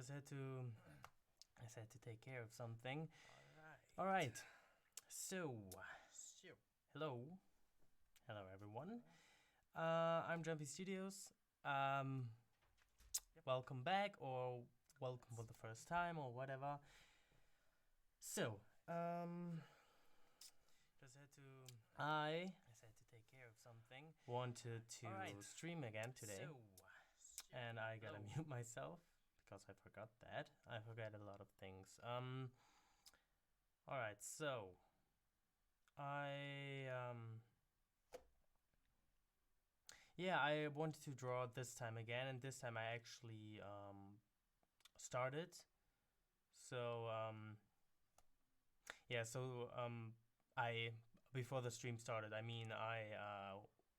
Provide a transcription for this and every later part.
just had to take care of something. All right. So, hello everyone. I'm Jumpy Studios. Welcome back, or welcome for the first time, or whatever. So, I take care of something. Wanted to stream again today, and I gotta mute myself because I forgot that. I forgot a lot of things. All right, so I wanted to draw this time again, and this time I actually started. So I before the stream started, I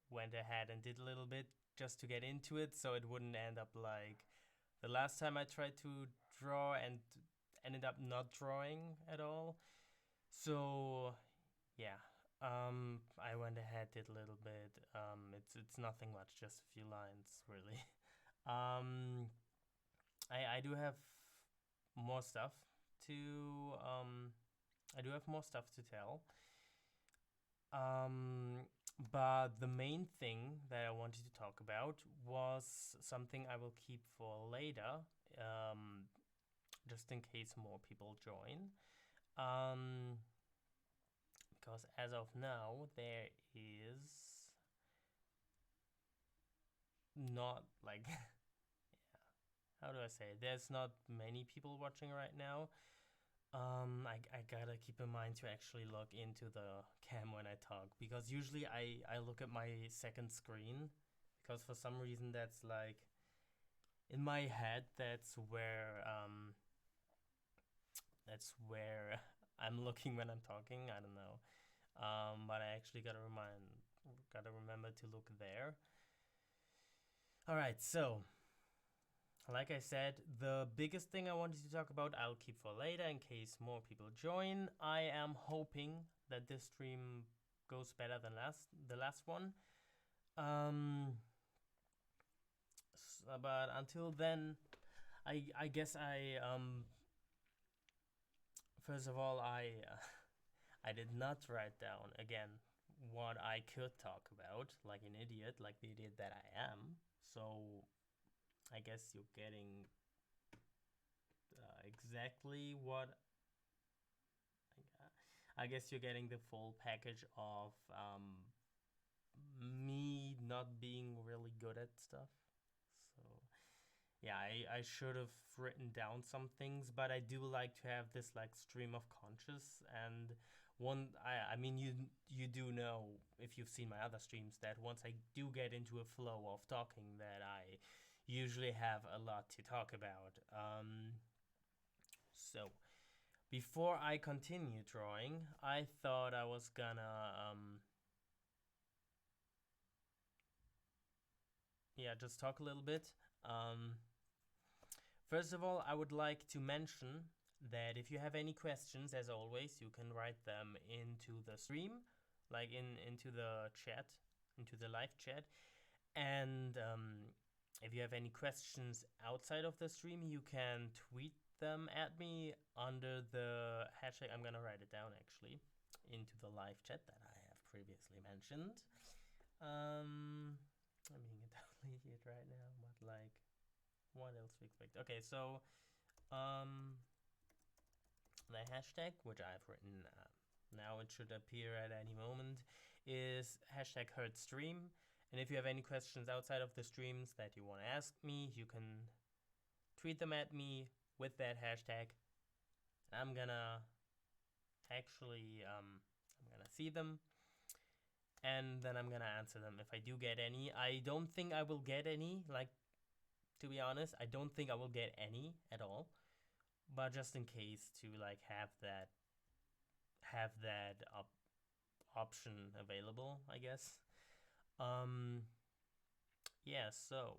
went ahead and did a little bit just to get into it, so it wouldn't end up like the last time I tried to draw and ended up not drawing at all. So yeah, I went ahead, did a little bit. It's nothing much, just a few lines really. I do have more stuff to tell. But the main thing that I wanted to talk about was something I will keep for later, just in case more people join. Because as of now, there is not like, how do I say it? There's not many people watching right now. I gotta keep in mind to actually log into the cam when I talk, because usually I look at my second screen, because for some reason that's like in my head that's where I'm looking when I'm talking. I don't know, but I actually gotta remember to look there. All right, so like I said, the biggest thing I wanted to talk about I'll keep for later in case more people join. I am hoping that this stream goes better than the last one. But until then, I guess first of all, I did not write down again what I could talk about, like an idiot, like the idiot that I am. So I guess you're getting exactly what I guess you're getting the full package of me not being really good at stuff. So yeah, I should have written down some things, but I do like to have this like stream of conscious. And I mean you do know, if you've seen my other streams, that once I do get into a flow of talking, that I usually have a lot to talk about. So before I continue drawing, I thought I was gonna just talk a little bit. First of all, I would like to mention that if you have any questions, as always, you can write them into the stream, like into the chat, into the live chat. And if you have any questions outside of the stream, you can tweet them at me under the hashtag. I'm gonna write it down actually into the live chat that I have previously mentioned. I'm being a total idiot right now, but like, what else to expect? Okay, so the hashtag, which I've written now, it should appear at any moment, is hashtag H.E.R.D stream. And if you have any questions outside of the streams that you want to ask me, you can tweet them at me with that hashtag. I'm gonna actually I'm gonna see them, and then I'm gonna answer them if I do get any. I don't think I will get any, like, to be honest, I don't think I will get any at all, but just in case, to like have that option available, I guess. Yeah, so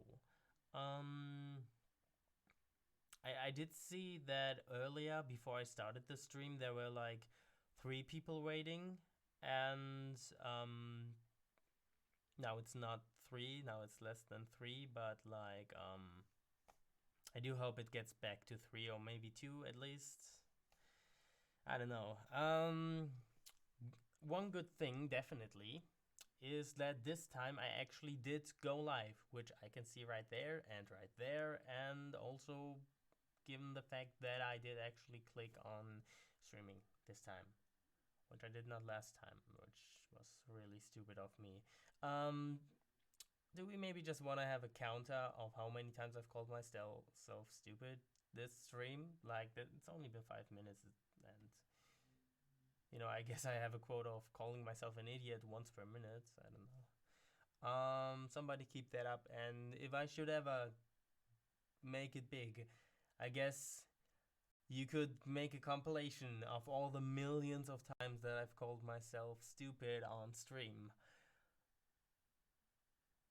I did see that earlier, before I started the stream, there were like 3 people waiting, and now it's not 3, now it's less than 3, but like I I do hope it gets back to 3 or maybe 2 at least. I don't know. One good thing, definitely, is that this time I actually did go live, which I can see right there and right there, and also given the fact that I did actually click on streaming this time, which I did not last time, which was really stupid of me. Um, do we maybe just want to have a counter of how many times I've called myself stupid this stream? Like, it's only been 5 minutes, and I guess I have a quota of calling myself an idiot once per minute. I don't know. Somebody keep that up, and if I should ever make it big, I guess you could make a compilation of all the millions of times that I've called myself stupid on stream.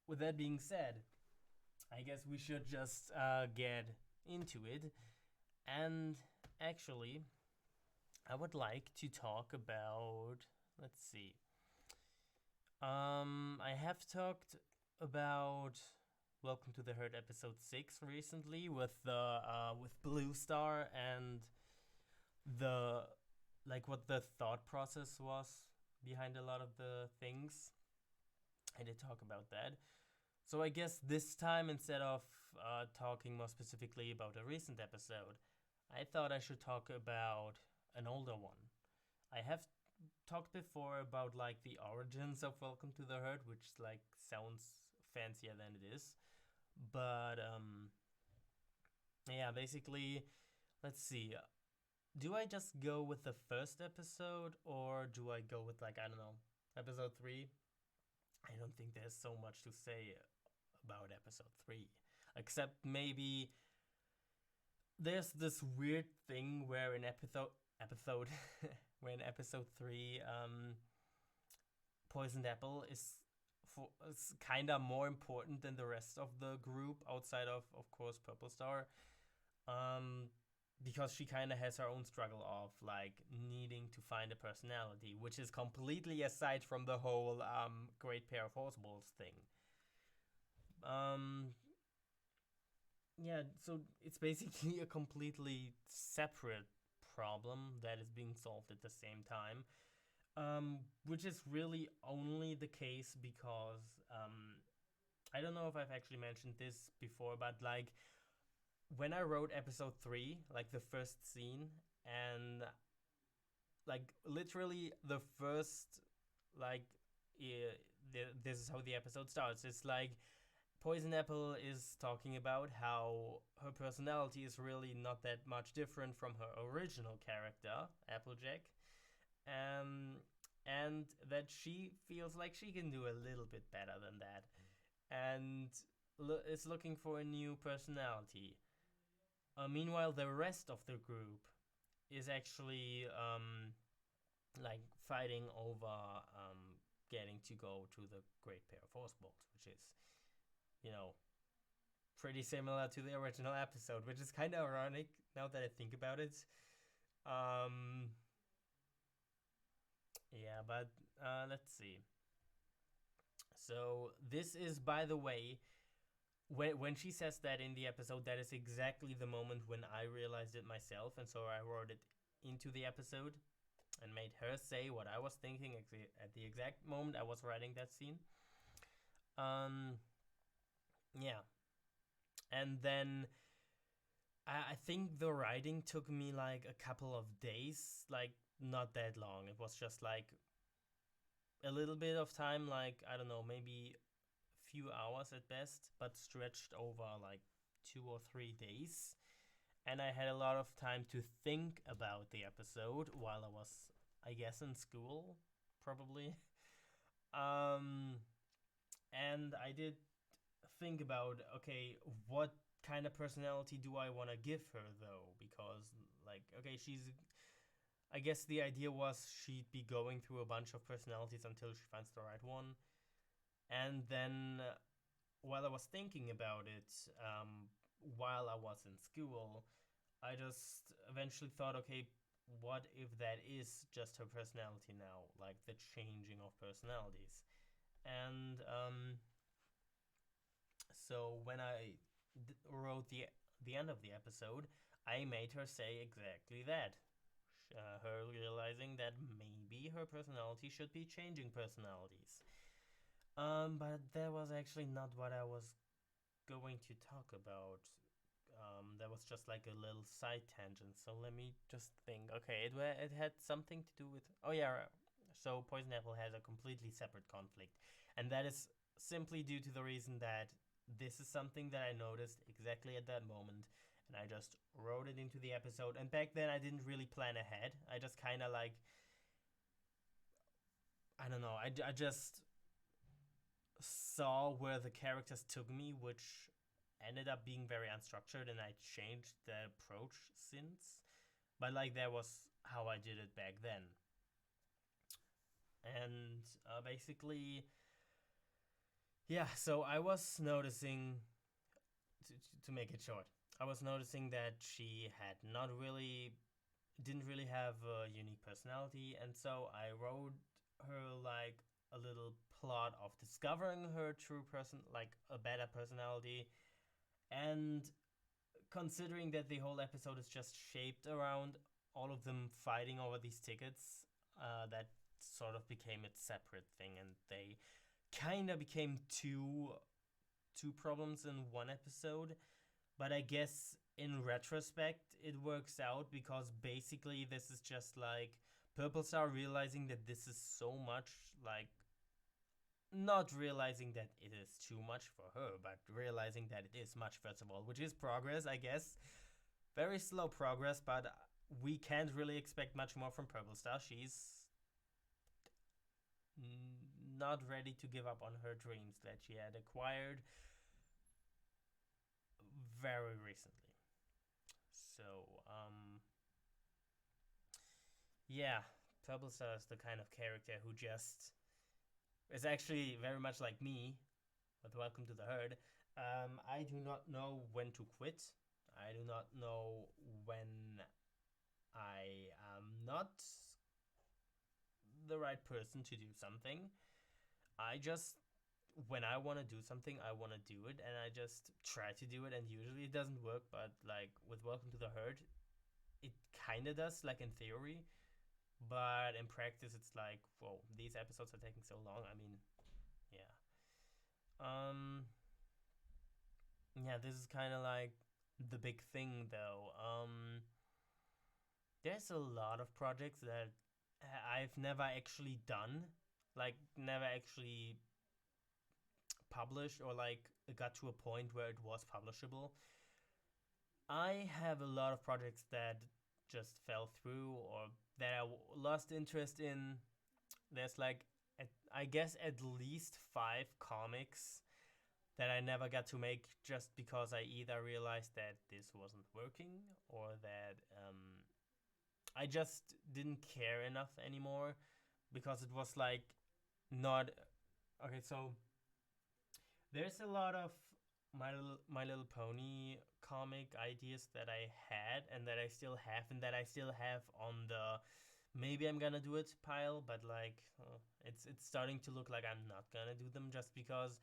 With that being said, I guess we should just get into it. And actually, I would like to talk about. Let's see. I have talked about Welcome to the H.E.R.D episode 6 recently with Blue Star and the what the thought process was behind a lot of the things. I did talk about that. So I guess this time, instead of talking more specifically about a recent episode, I thought I should talk about an older one. I have talked before about the origins of Welcome to the H.E.R.D, which sounds fancier than it is. But yeah, basically, let's see. Do I just go with the first episode, or do I go with I don't know, episode 3? I don't think there's so much to say about episode 3, except maybe there's this weird thing where in episode when episode 3 Poisoned Apple is kind of more important than the rest of the group outside of course Purple Star, because she kind of has her own struggle of needing to find a personality, which is completely aside from the whole great pair of horseballs thing. Yeah, so it's basically a completely separate problem that is being solved at the same time, which is really only the case because I don't know if I've actually mentioned this before, but when I wrote episode 3, the first scene, and literally the first this is how the episode starts. It's Poison Apple is talking about how her personality is really not that much different from her original character, Applejack, and that she feels like she can do a little bit better than that, and is looking for a new personality. Meanwhile, the rest of the group is actually fighting over getting to go to the Great Pair of Horseballs, which is, pretty similar to the original episode, which is kind of ironic now that I think about it. Yeah, but let's see. So this is, by the way, when she says that in the episode, that is exactly the moment when I realized it myself, and so I wrote it into the episode and made her say what I was thinking at the exact moment I was writing that scene. Yeah. And then I think the writing took me a couple of days, not that long. It was just a little bit of time, I don't know, maybe a few hours at best, but stretched over 2 or 3 days. And I had a lot of time to think about the episode while I was, I guess, in school, probably. And I did think about, okay, what kind of personality do I want to give her, though? Because, okay, I guess the idea was she'd be going through a bunch of personalities until she finds the right one. And then, while I was thinking about it, while I was in school, I just eventually thought, okay, what if that is just her personality now? The changing of personalities. And so when I wrote the end of the episode, I made her say exactly that. Her realizing that maybe her personality should be changing personalities. But that was actually not what I was going to talk about. That was just like a little side tangent. So let me just think. Okay, it had something to do with. Oh yeah, so Poison Apple has a completely separate conflict, and that is simply due to the reason that this is something that I noticed exactly at that moment, and I just wrote it into the episode. And back then, I didn't really plan ahead. I just kind of like, I don't know. I just saw where the characters took me, which ended up being very unstructured, and I changed the approach since. But like that was how I did it back then. And basically, yeah. So I was noticing, to make it short, I was noticing that she had not really, didn't really have a unique personality, and so I wrote her like a little plot of discovering her true person, like a better personality, and considering that the whole episode is just shaped around all of them fighting over these tickets, that sort of became its separate thing, and they kind of became two problems in one episode. But I guess in retrospect, it works out because basically this is just like Purple Star realizing that this is so much, like not realizing that it is too much for her, but realizing that it is much, first of all, which is progress, I guess. Very slow progress, but we can't really expect much more from Purple Star. She's not ready to give up on her dreams that she had acquired very recently. So, yeah, Purple Star is the kind of character who just is actually very much like me with Welcome to the Herd. I do not know when to quit. I do not know when I am not the right person to do something. I just, when I want to do something, I want to do it, and I just try to do it, and usually it doesn't work. But like with Welcome to the Herd, it kind of does, like in theory, but in practice, it's like, whoa, these episodes are taking so long. I mean, yeah. Um, yeah, this is kind of like the big thing, though. There's a lot of projects that I've never actually done, like never actually published or like got to a point where it was publishable. I have a lot of projects that just fell through or that I lost interest in. There's like, I guess, at least 5 comics that I never got to make just because I either realized that this wasn't working or that I just didn't care enough anymore because it was like not okay. So there's a lot of My Little Pony comic ideas that I had and that I still have and that I still have on the maybe I'm gonna do it pile, but like it's starting to look like I'm not gonna do them just because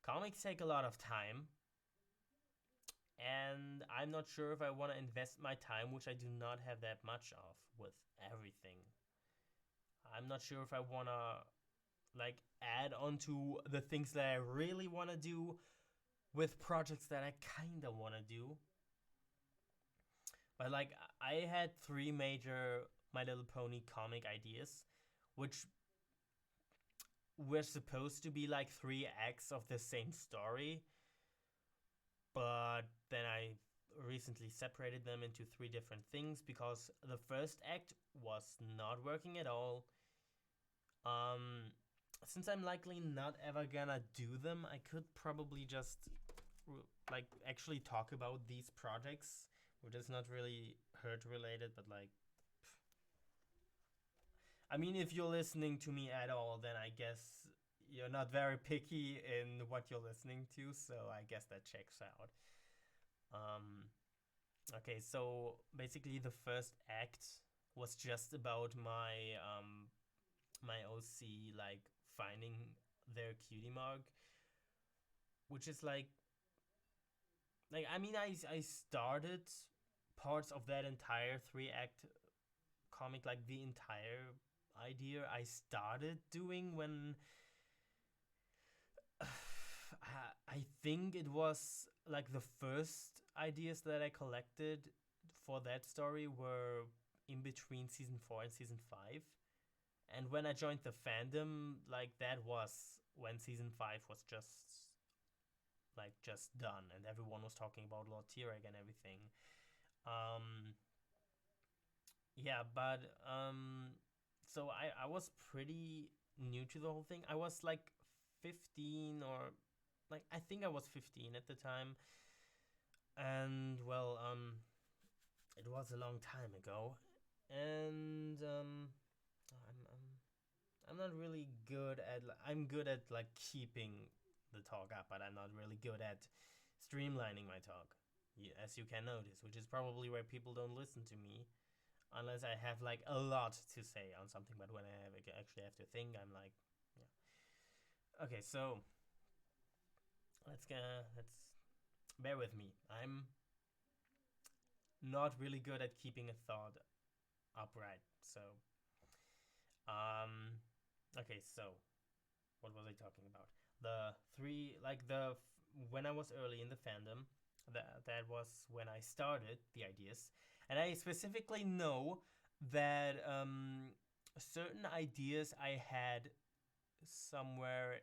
comics take a lot of time, and I'm not sure if I want to invest my time, which I do not have that much of, with everything. I'm not sure if I want to like add on to the things that I really want to do with projects that I kind of want to do. But like I had 3 major My Little Pony comic ideas, which were supposed to be like 3 acts of the same story, but then I recently separated them into 3 different things because the first act was not working at all. Um, since I'm likely not ever gonna do them, I could probably just like actually talk about these projects, which is not really herd related, but like, I mean, if you're listening to me at all, then I guess you're not very picky in what you're listening to, so I guess that checks out. Um, okay, so basically the first act was just about my OC like finding their cutie mark, which is like like I mean I started parts of that entire 3 act comic, like the entire idea I started doing when I think it was like the first ideas that I collected for that story were in between season 4 and season 5. And when I joined the fandom, like that was when season 5 was just done and everyone was talking about Lord T-Reg and everything. Um yeah, but so I was pretty new to the whole thing. I was like 15, or like I think I was 15 at the time. And well, it was a long time ago. And I'm not really good at I'm good at like keeping the talk up, but I'm not really good at streamlining my talk. As you can notice, which is probably why people don't listen to me unless I have like a lot to say on something. But when actually have to think, I'm like, yeah. Okay, so let's bear with me. I'm not really good at keeping a thought upright. So, um, okay, so what was I talking about? The three, like the when I was early in the fandom, that was when I started the ideas, and I specifically know that certain ideas I had somewhere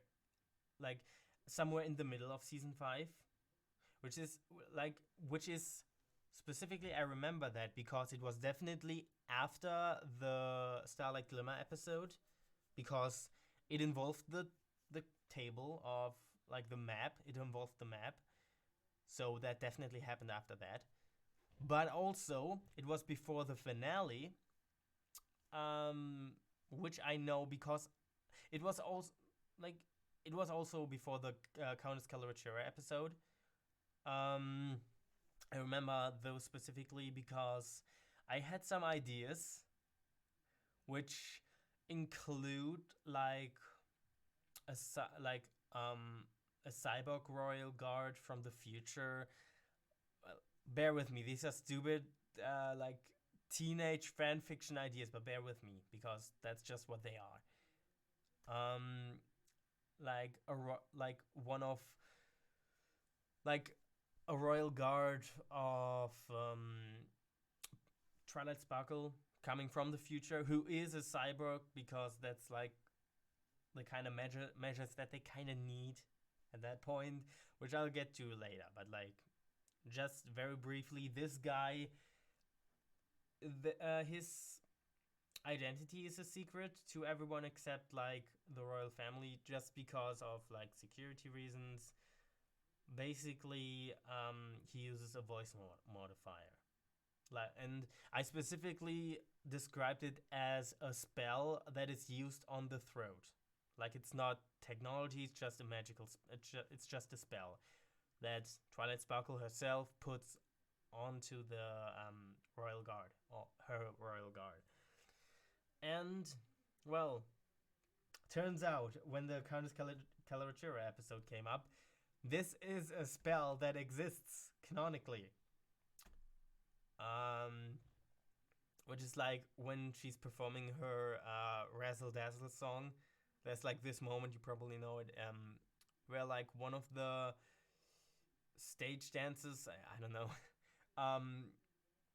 like somewhere in the middle of season 5, which is like which is specifically I remember that because it was definitely after the Starlight Glimmer episode, because it involved the table of like the map. It involved the map, so that definitely happened after that. But also, it was before the finale, um, which I know because it was also like it was also before the Countess Caloricera episode. Um, I remember those specifically because I had some ideas which include a like a cyborg royal guard from the future. Bear with me; these are stupid, like teenage fan fiction ideas, but bear with me because that's just what they are. Like like one of like a royal guard of Twilight Sparkle coming from the future, who is a cyborg, because that's like the kind of measures that they kind of need at that point, which I'll get to later. But like, just very briefly, this guy, his identity is a secret to everyone except like the royal family, just because of like security reasons. Basically, he uses a voice modifier. Like, and I specifically described it as a spell that is used on the throat. Like, it's not technology; it's just a magical. It's just a spell that Twilight Sparkle herself puts onto the royal guard, or her royal guard. And well, turns out when the Countess Caloricera episode came up, this is a spell that exists canonically. Um, which is like when she's performing her Razzle Dazzle song. There's like this moment, you probably know it, where like one of the stage dances, I don't know, um,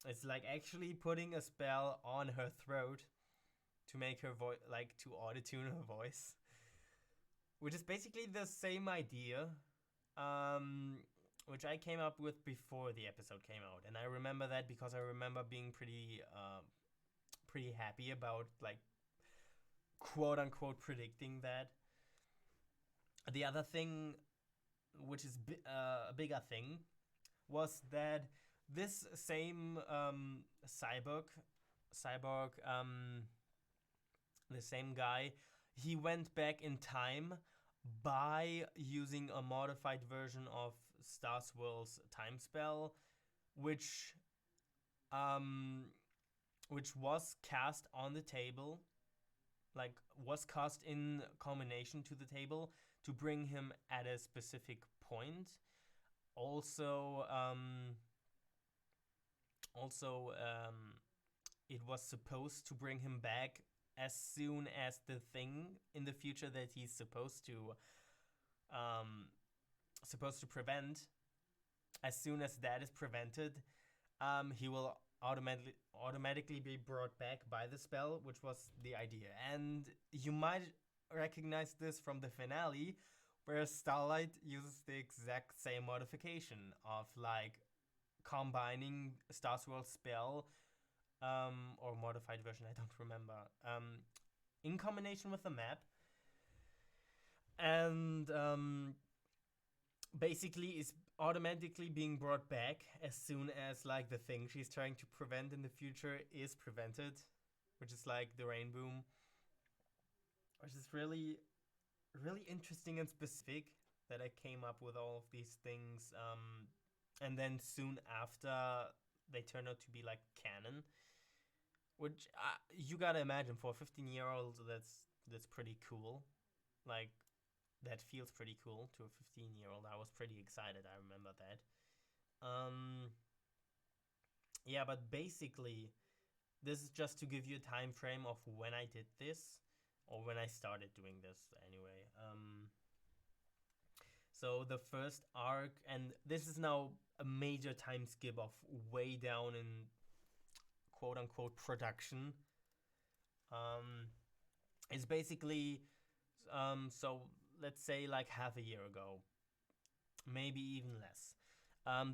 it's like actually putting a spell on her throat to make her voice, like to auto-tune her voice, which is basically the same idea, um, which I came up with before the episode came out, and I remember that because I remember being pretty happy about like quote unquote predicting that. The other thing, which is a bigger thing, was that this same cyborg, the same guy, he went back in time by using a modified version of Star Swirl's time spell, which um, which was cast on the table, like was cast in combination to the table to bring him at a specific point. Also, also, it was supposed to bring him back as soon as the thing in the future that he's um, supposed to prevent. As soon as that is prevented, he will automatically be brought back by the spell, which was the idea. And you might recognize this from the finale, where Starlight uses the exact same modification of like combining Star Swirl's spell, or modified version, I don't remember, in combination with the map, and basically is automatically being brought back as soon as like the thing she's trying to prevent in the future is prevented, which is like the rain boom, which is really really interesting and specific that I came up with all of these things, and then soon after they turned out to be like canon, which you gotta imagine for a 15-year-old that's pretty cool. Like that feels pretty cool to a 15-year-old. I was pretty excited. I remember that. Yeah, but basically, this is just to give you a time frame of when I did this, or when I started doing this. Anyway, so the first arc, and this is now a major time skip of way down in quote unquote production. It's basically, so let's say like half a year ago, maybe even less.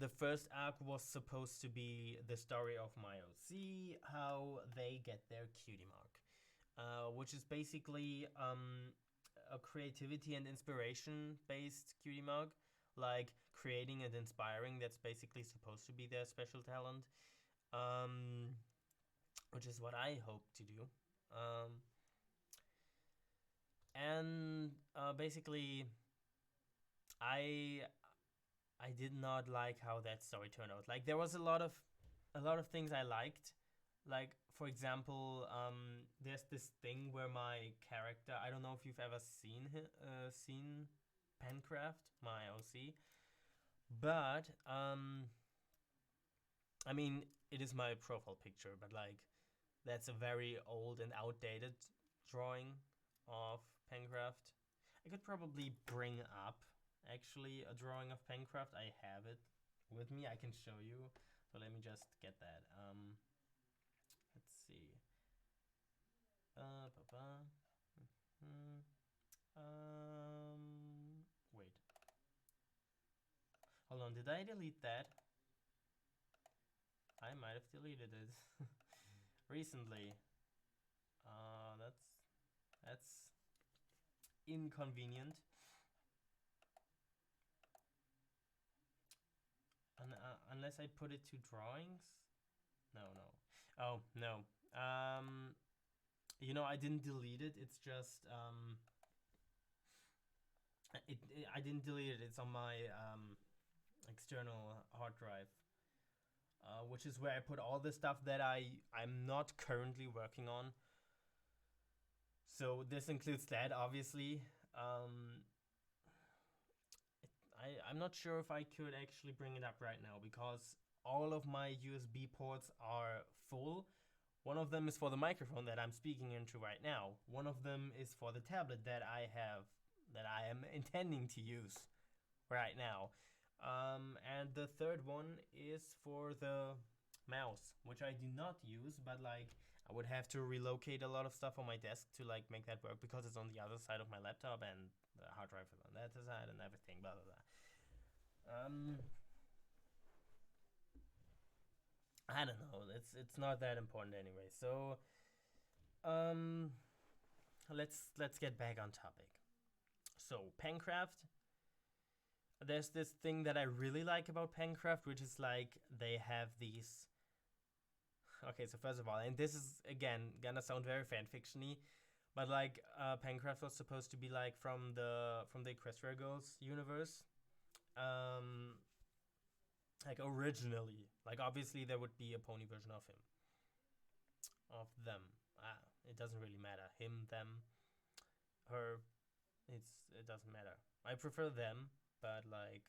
The first arc was supposed to be the story of my OC, how they get their cutie mark, which is basically a creativity and inspiration based cutie mark, like creating and inspiring. That's basically supposed to be their special talent, um, which is what I hope to do. Um, and basically, I I did not like how that story turned out. Like there was a lot of things I liked. Like for example, there's this thing where my character. I don't know if you've ever seen Pencraft, my OC, but I mean it is my profile picture, but like that's a very old and outdated drawing of Pencraft. I could probably bring up actually a drawing of Pencraft. I have it with me. I can show you. So let me just get that. Let's see. Mm-hmm. Wait. Hold on. Did I delete that? I might have deleted it recently. That's inconvenient. Unless I put it to drawings. No, no. Oh no. I didn't delete it. It's just I didn't delete it. It's on my external hard drive, which is where I put all the stuff that I'm not currently working on. So this includes that, obviously. I'm not sure if I could actually bring it up right now because all of my USB ports are full. One of them is for the microphone that I'm speaking into right now. One of them is for the tablet that I am intending to use right now. And the third one is for the mouse, which I do not use, but like I would have to relocate a lot of stuff on my desk to like make that work because it's on the other side of my laptop and the hard drive is on that side and everything, blah blah blah. I don't know. It's not that important anyway. So, um, let's get back on topic. So, Pencraft. There's this thing that I really like about Pencraft, which is like they have these. Okay, so first of all, and this is again gonna sound very fanfictiony, but like Pencraft was supposed to be like from the Equestria Girls universe, um, like originally. Like obviously there would be a pony version of him, of them. It doesn't really matter. Him, them, her. It doesn't matter. I prefer them, but like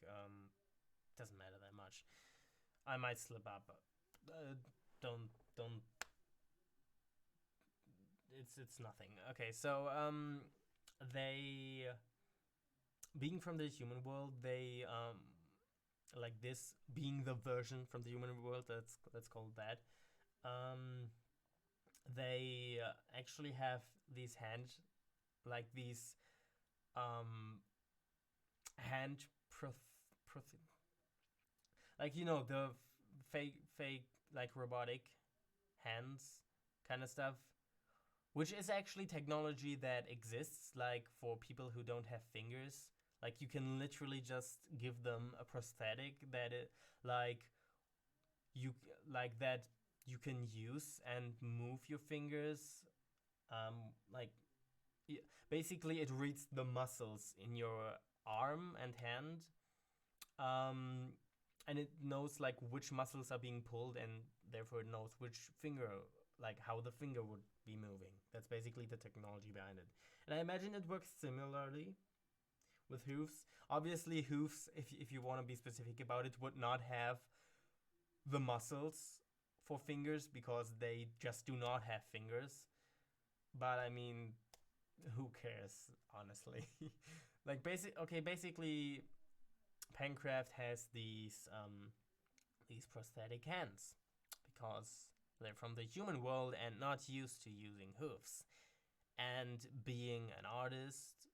doesn't matter that much. I might slip up. Don't. It's nothing. Okay, so they being from the human world, they like this being the version from the human world. Let's call it that. Um, they actually have these like these um hand like the fake like robotic hands kind of stuff, which is actually technology that exists like for people who don't have fingers. Like you can literally just give them a prosthetic that it like you like that you can use and move your fingers. Like basically it reads the muscles in your arm and hand, um, and it knows like which muscles are being pulled, and therefore it knows which finger, like how the finger would be moving. That's basically the technology behind it. And I imagine it works similarly with hoofs. Obviously, hoofs, if you want to be specific about it, would not have the muscles for fingers because they just do not have fingers. But I mean, who cares, honestly? Like basically, Pencraft has these prosthetic hands because they're from the human world and not used to using hoofs. And being an artist,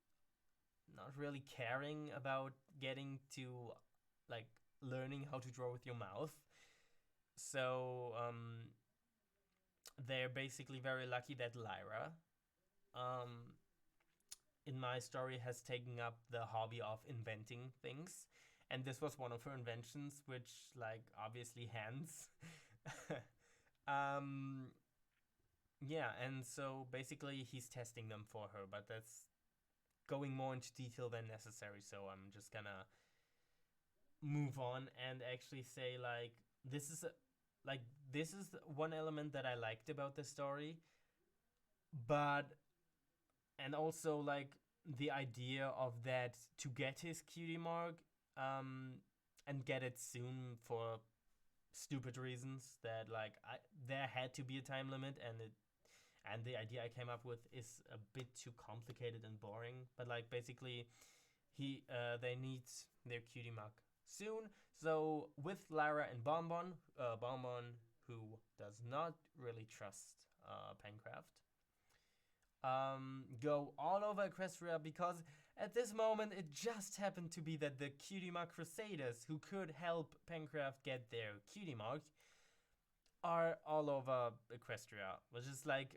not really caring about getting to like learning how to draw with your mouth. So they're basically very lucky that Lyra, um, in my story, has taken up the hobby of inventing things. And this was one of her inventions, which, like, obviously hands. um, yeah, and so basically he's testing them for her, but that's going more into detail than necessary. So I'm just gonna move on and actually say, like, this is this is one element that I liked about the story, but and also like the idea of that to get his cutie mark, and get it soon for stupid reasons that like there had to be a time limit, and the idea I came up with is a bit too complicated and boring. But like basically, they need their cutie mark soon. So with Lara and Bonbon, Bonbon, who does not really trust Pencraft, go all over Equestria because at this moment it just happened to be that the Cutie Mark Crusaders, who could help Pencraft get their Cutie Mark, are all over Equestria, which is like,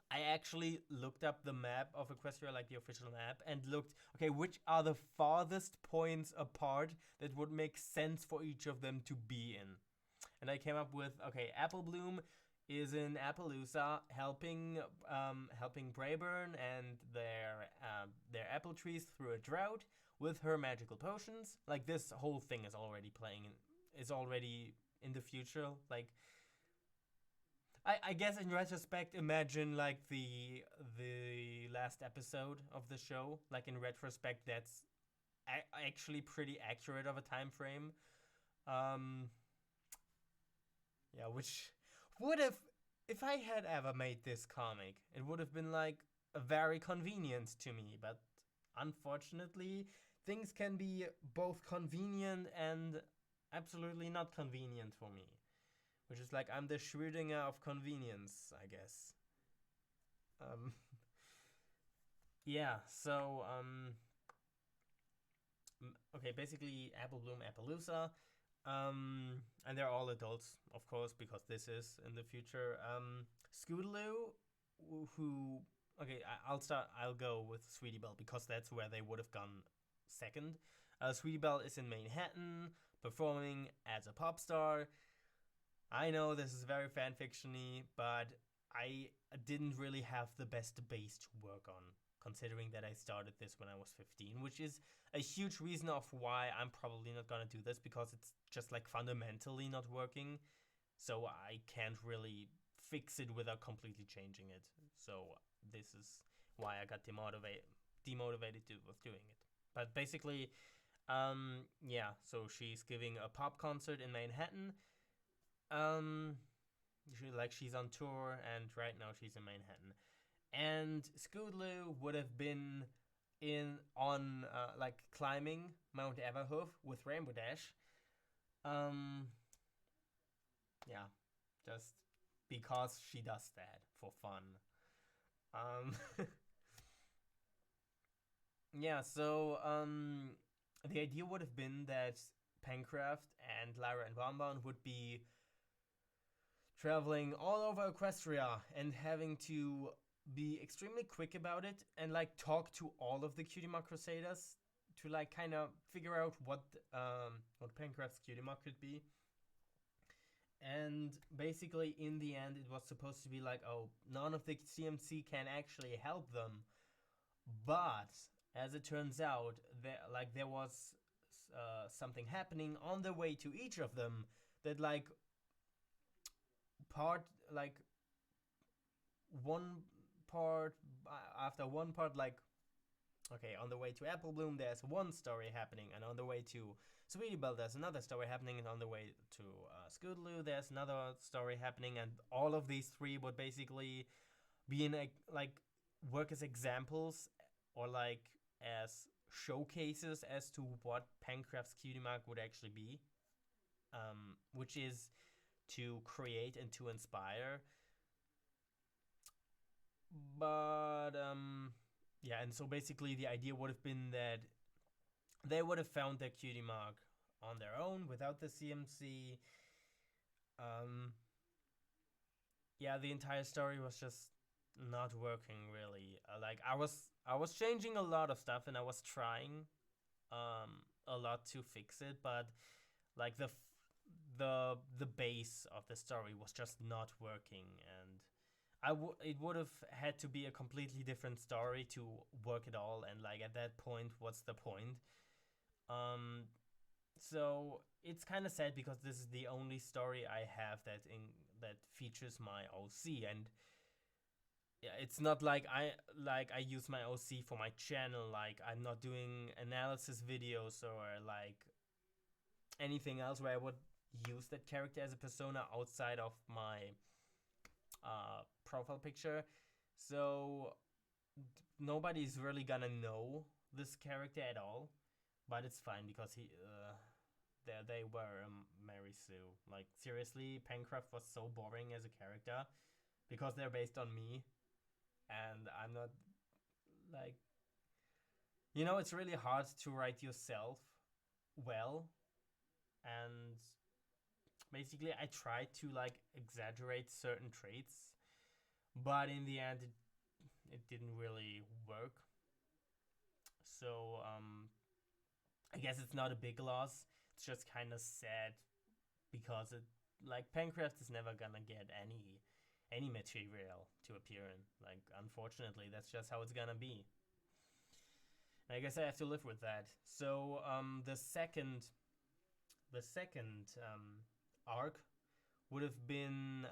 I actually looked up the map of Equestria, like the official map, and looked, okay, which are the farthest points apart that would make sense for each of them to be in. And I came up with, okay, Apple Bloom is in Appaloosa, helping Brayburn and their apple trees through a drought with her magical potions. Like this whole thing is already in the future. Like I guess in retrospect, imagine like the last episode of the show. Like in retrospect, that's actually pretty accurate of a time frame. Yeah, which would have, if I had ever made this comic, it would have been like very convenient to me. But unfortunately, things can be both convenient and absolutely not convenient for me. Which is like I'm the Schrödinger of convenience, I guess. Um, yeah. So okay, basically Apple Bloom, Appaloosa. And they're all adults, of course, because this is in the future. Scootaloo, who, okay, I'll go with Sweetie Belle because that's where they would have gone second. Sweetie Belle is in Manhattan, performing as a pop star. I know this is very fanfiction-y, but I didn't really have the best base to work on, considering that I started this when I was 15, which is a huge reason of why I'm probably not gonna do this, because it's just like fundamentally not working. So I can't really fix it without completely changing it. So this is why I got demotivated with doing it. But basically, Yeah, so she's giving a pop concert in Manhattan. Um, she's on tour, and right now she's in Manhattan. And Scootaloo would have been in on like climbing Mount Everhoof with Rainbow Dash. Um, yeah, just because she does that for fun. Um, yeah, so the idea would have been that Pencraft and Lyra and Bonbon would be traveling all over Equestria and having to be extremely quick about it and like talk to all of the Cutie Mark Crusaders to like kind of figure out what Pencraft's Cutie Mark could be. And basically, in the end, it was supposed to be like, oh, none of the CMC can actually help them, but as it turns out, there was something happening on the way to each of them that part like one part after one part okay, on the way to Apple Bloom there's one story happening, and on the way to Sweetie Belle there's another story happening, and on the way to Scootaloo there's another story happening, and all of these three would basically be in like work as examples or like as showcases as to what Pencraft's Cutie Mark would actually be, which is to create and to inspire. But yeah, and so basically the idea would have been that they would have found their Cutie Mark on their own without the CMC. Um, yeah, the entire story was just not working really. Like I was changing a lot of stuff and I was trying a lot to fix it, but like the base of the story was just not working, and it would have had to be a completely different story to work it all, and like at that point what's the point? um so it's kind of sad because this is the only story I have that features my OC, and yeah, it's not like I use my OC for my channel. Like I'm not doing analysis videos or like anything else where I would use that character as a persona outside of my profile picture. So nobody's really gonna know this character at all, but it's fine because they were Mary Sue. Like seriously, Pencraft was so boring as a character because they're based on me, and I'm not like it's really hard to write yourself well, and basically I tried to like exaggerate certain traits, but in the end it didn't really work. So I guess it's not a big loss. It's just kind of sad because it like Pencraft is never gonna get any material to appear in. Like unfortunately, that's just how it's gonna be. And I guess I have to live with that. So the second arc would have been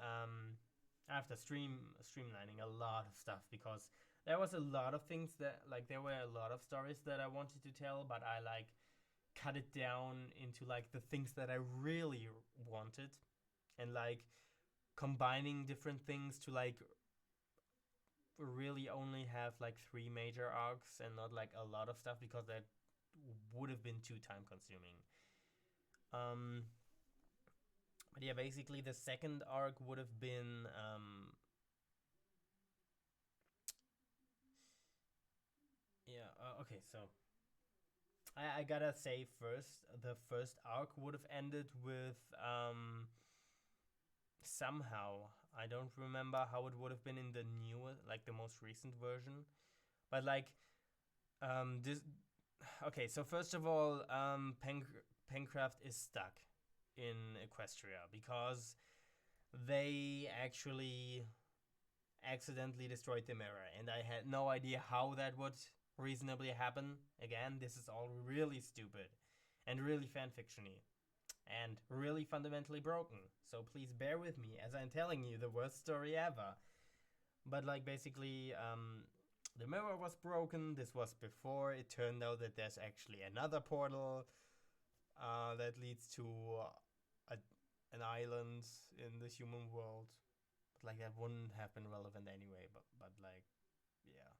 after streamlining a lot of stuff, because there was a lot of things that like there were a lot of stories that I wanted to tell, but I like cut it down into like the things that I really wanted, and like combining different things to like really only have like three major arcs and not like a lot of stuff, because that would have been too time consuming. Um, but yeah, basically the second arc would have been yeah okay, so I gotta say first, the first arc would have ended with somehow, I don't remember how it would have been in the new, like the most recent version, but like this. Okay, so first of all, Pencraft is stuck in Equestria because they actually accidentally destroyed the mirror, and I had no idea how that would reasonably happen. Again, this is all really stupid and really fanfictiony and really fundamentally broken. So please bear with me as I'm telling you the worst story ever. But like basically, the mirror was broken. This was before it turned out that there's actually another portal that leads to a, an island in the human world. But like that wouldn't have been relevant anyway. But like yeah.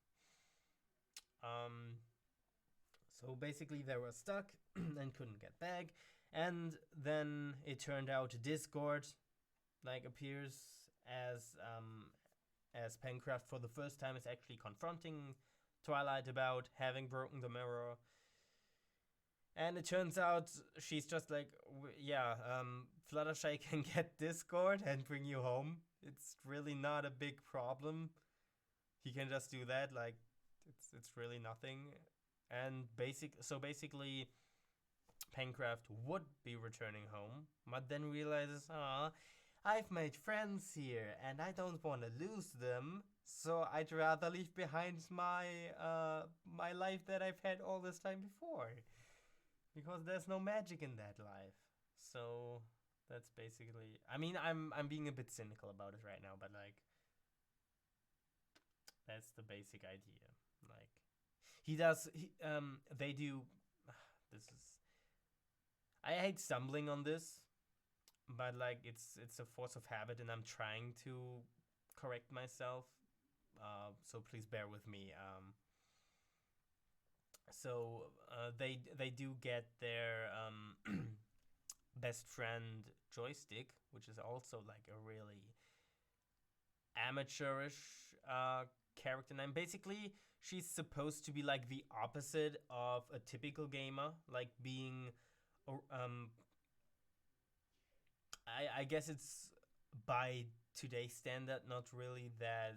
Um. So basically, they were stuck and couldn't get back. And then it turned out Discord like appears as Pencraft for the first time is actually confronting Twilight about having broken the mirror. And it turns out she's just like, yeah, Fluttershy can get Discord and bring you home. It's really not a big problem. He can just do that. Like, it's really nothing. And basically, Pencraft would be returning home, but then realizes, I've made friends here, and I don't want to lose them. So I'd rather leave behind my life that I've had all this time before, because there's no magic in that life. So that's basically. I mean, I'm being a bit cynical about it right now, but like, that's the basic idea. Like, they do. This is. I hate stumbling on this, but like it's a force of habit, and I'm trying to correct myself. So please bear with me. They do get their best friend joystick, which is also like a really amateurish character name. Basically, she's supposed to be like the opposite of a typical gamer, like being I guess it's by today's standard not really that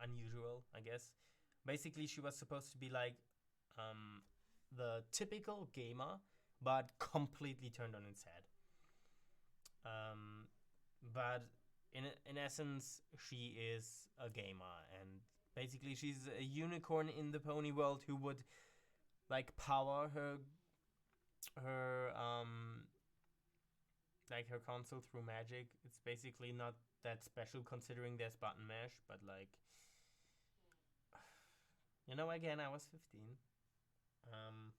unusual, I guess. Basically, she was supposed to be like the typical gamer, but completely turned on its head. But in essence, she is a gamer, and basically she's a unicorn in the pony world who would like power her like her console through magic. It's basically not that special considering there's button mash, but like again, I was 15. Um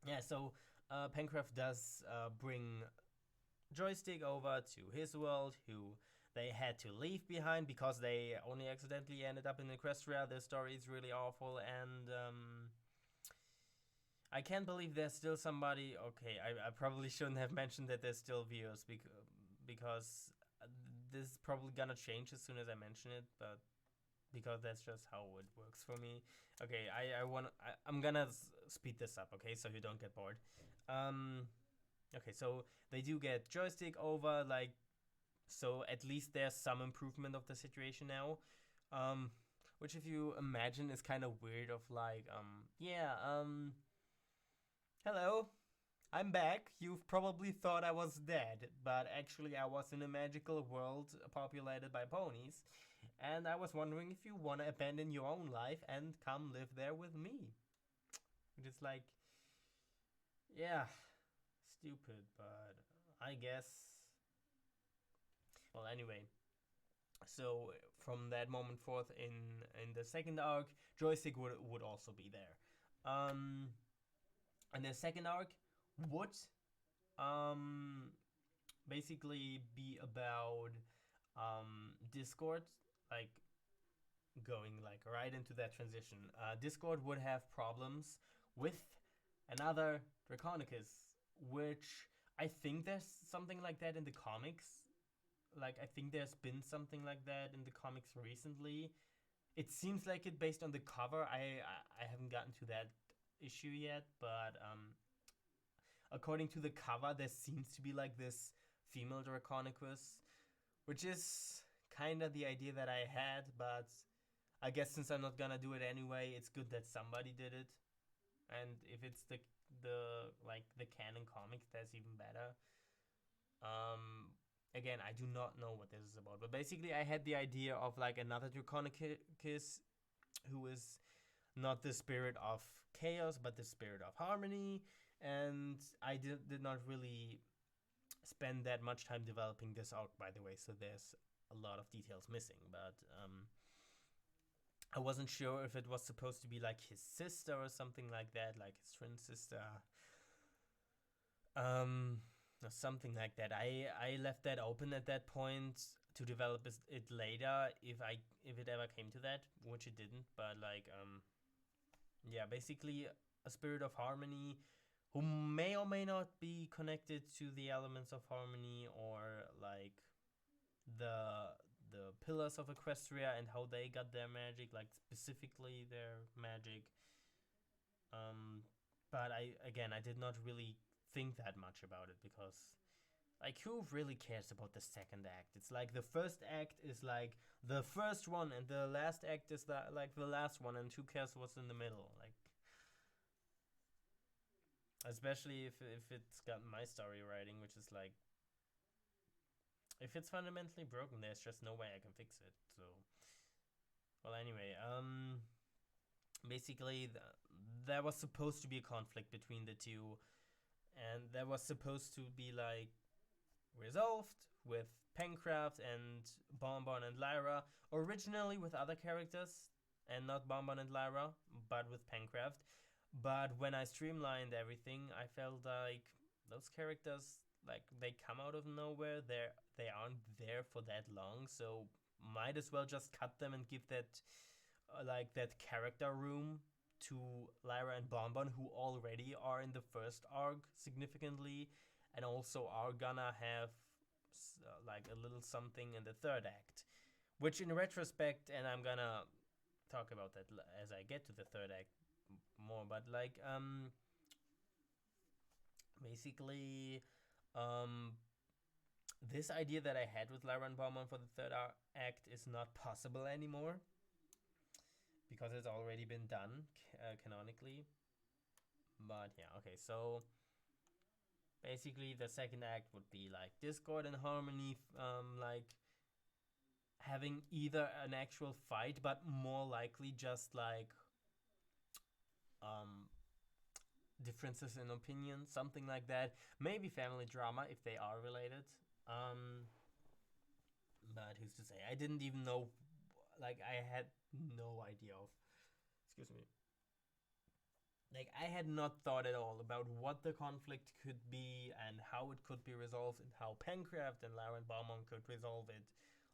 yeah, so Pencraft does bring Joystick over to his world, who they had to leave behind because they only accidentally ended up in Equestria. Their story is really awful, and I can't believe there's still somebody. Okay, I probably shouldn't have mentioned that there's still viewers because this is probably gonna change as soon as I mention it, but because that's just how it works for me. Okay, I'm gonna speed this up, okay, so you don't get bored. Okay, so they do get Joystick over, like, so at least there's some improvement of the situation now. Which if you imagine is kind of weird of like, hello, I'm back. You've probably thought I was dead, but actually I was in a magical world populated by ponies, and I was wondering if you want to abandon your own life and come live there with me. Which is like, yeah, stupid, but I guess. Well, anyway, so from that moment forth in the second arc, Joystick would also be there. And the second arc would um basically be about Discord, like going like right into that transition. Discord would have problems with another Draconicus, which I think there's something like that in the comics. Like I think there's been something like that in the comics recently. It seems like it based on the cover. I haven't gotten to that issue yet, but according to the cover, there seems to be like this female Draconicus, which is kind of the idea that I had, but I guess since I'm not gonna do it anyway, it's good that somebody did it. And if it's the canon comics, that's even better. Again, I do not know what this is about, but basically, I had the idea of like another Draconicus who is not the spirit of chaos, but the spirit of harmony. And I did not really spend that much time developing this arc, by the way. So there's a lot of details missing, but I wasn't sure if it was supposed to be like his sister or something like that, like his twin sister, or something like that. I left that open at that point to develop it later if it ever came to that, which it didn't. But like yeah, basically a spirit of harmony who may or may not be connected to the elements of harmony, or like the the pillars of Equestria and how they got their magic, like specifically their magic. Um, but I did not really think that much about it, because like who really cares about the second act? It's like the first act is like the first one, and the last act is the last one, and who cares what's in the middle? Like, especially if it's got my story writing, which is like, if it's fundamentally broken, there's just no way I can fix it. So, well, anyway, basically, there was supposed to be a conflict between the two, and that was supposed to be like resolved with Pencraft and Bonbon and Lyra, originally with other characters, and not Bonbon and Lyra, but with Pencraft. But when I streamlined everything, I felt like those characters, like, they come out of nowhere. They aren't there for that long, so might as well just cut them and give that like that character room to Lyra and Bonbon, who already are in the first arc significantly, and also are gonna have like a little something in the third act. Which, in retrospect, and I'm gonna talk about that as I get to the third act more, but like basically this idea that I had with Lyra and Bonbon for the third act is not possible anymore, because it's already been done canonically. But yeah, okay, so basically the second act would be like Discord and Harmony, like having either an actual fight, but more likely just like um differences in opinion, something like that. Maybe family drama if they are related. But who's to say? I didn't even know, like, I had no idea of, excuse me, like, I had not thought at all about what the conflict could be and how it could be resolved, and how Pencraft and Lauren Beaumont could resolve it.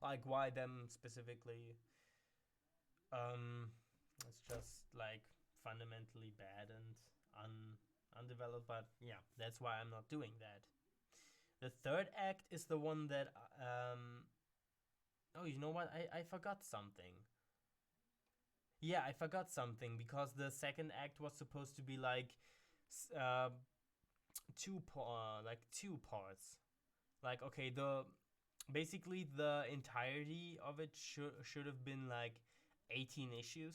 Like, why them specifically? It's just like fundamentally bad and undeveloped. But yeah, that's why I'm not doing that. The third act is the one that oh, you know what? I forgot something. Yeah, I forgot something, because the second act was supposed to be like uh, two parts. Like, okay, the basically the entirety of it should have been like 18 issues.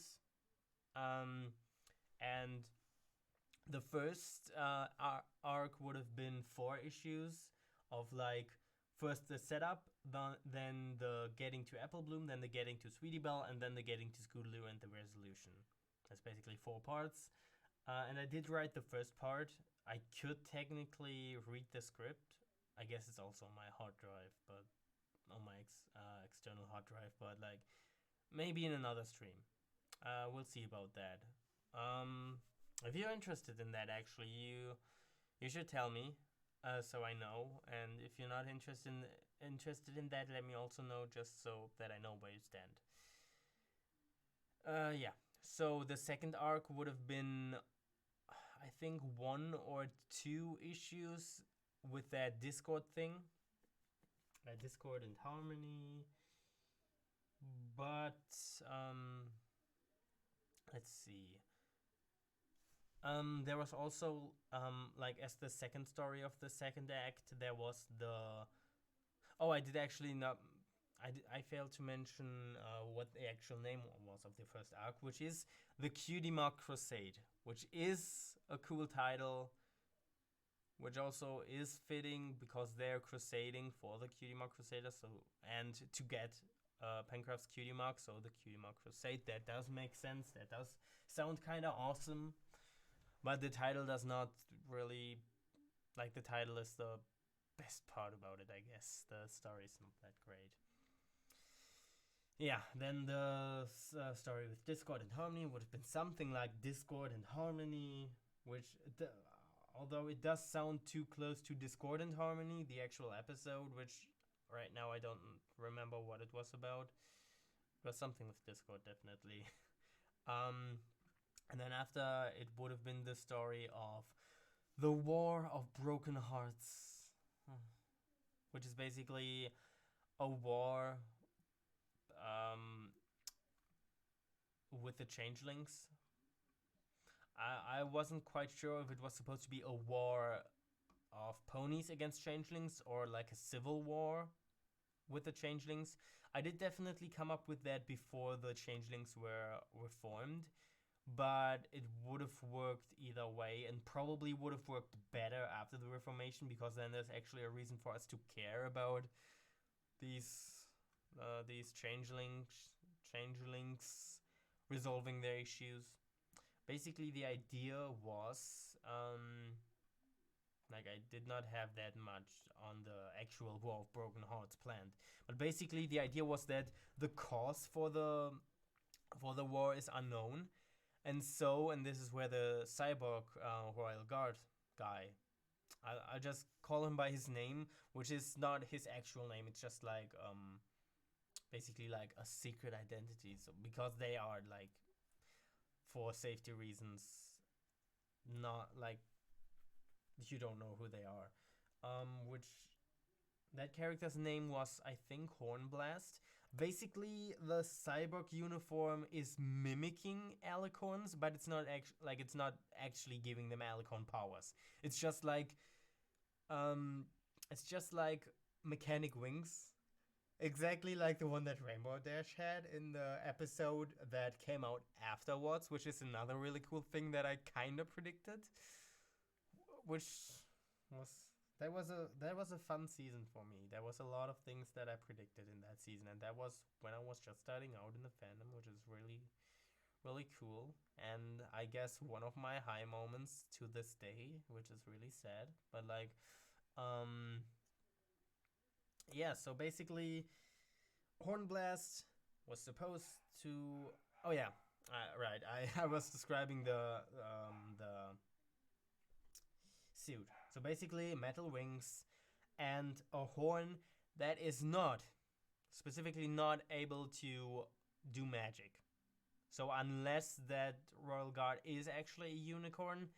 And the first arc would have been 4 issues of like first the setup, then the getting to Apple Bloom, then the getting to Sweetie Belle, and then the getting to Scootaloo and the resolution. That's basically 4 parts. And I did write the first part. I could technically read the script. I guess it's also on my hard drive, but on my external hard drive. But like maybe in another stream. We'll see about that. If you're interested in that, actually, you should tell me, so I know. And if you're not interested in that, let me also know, just so that I know where you stand. Yeah. So the second arc would have been, I think, 1 or 2 issues with that Discord thing, Discord and Harmony. But let's see. There was also like, as the second story of the second act, there was the. Oh, I did actually not. I failed to mention what the actual name was of the first arc, which is the Cutie Mark Crusade, which is a cool title, which also is fitting because they're crusading for the Cutie Mark Crusaders, so, and to get Pencraft's Cutie Mark, so the Cutie Mark Crusade. That does make sense. That does sound kind of awesome. But the title does not really, like, the title is the best part about it, I guess. The story is not that great. yeah, then the story with Discord and Harmony would have been something like Discord and Harmony, which, although it does sound too close to Discord and Harmony, the actual episode, which right now I don't remember what it was about. It was something with Discord, definitely. And then after, it would have been the story of the War of Broken Hearts, which is basically a war with the changelings. I wasn't quite sure if it was supposed to be a war of ponies against changelings or like a civil war with the changelings. I did definitely come up with that before the changelings were reformed, but it would have worked either way and probably would have worked better after the reformation, because then there's actually a reason for us to care about these changelings resolving their issues. Basically, the idea was like, I did not have that much on the actual War of Broken Hearts planned, but basically the idea was that the cause for the war is unknown, and this is where the cyborg Royal Guard guy, I'll just call him by his name, which is not his actual name. It's just like basically like a secret identity. So because they are like, for safety reasons, not like, you don't know who they are. Which that character's name was, I think, Hornblast. Basically, the cyborg uniform is mimicking alicorns, but it's not actually giving them alicorn powers. It's just like mechanic wings, exactly like the one that Rainbow Dash had in the episode that came out afterwards, which is another really cool thing that I kind of predicted. Which was that was a fun season for me. There was a lot of things that I predicted in that season, and that was when I was just starting out in the fandom, which is really, really cool. And I guess one of my high moments to this day, which is really sad, but like, yeah. So basically, Hornblast was supposed to. Oh yeah, right. I was describing the suit. So basically, metal wings and a horn that is specifically not able to do magic. So unless that Royal Guard is actually a unicorn,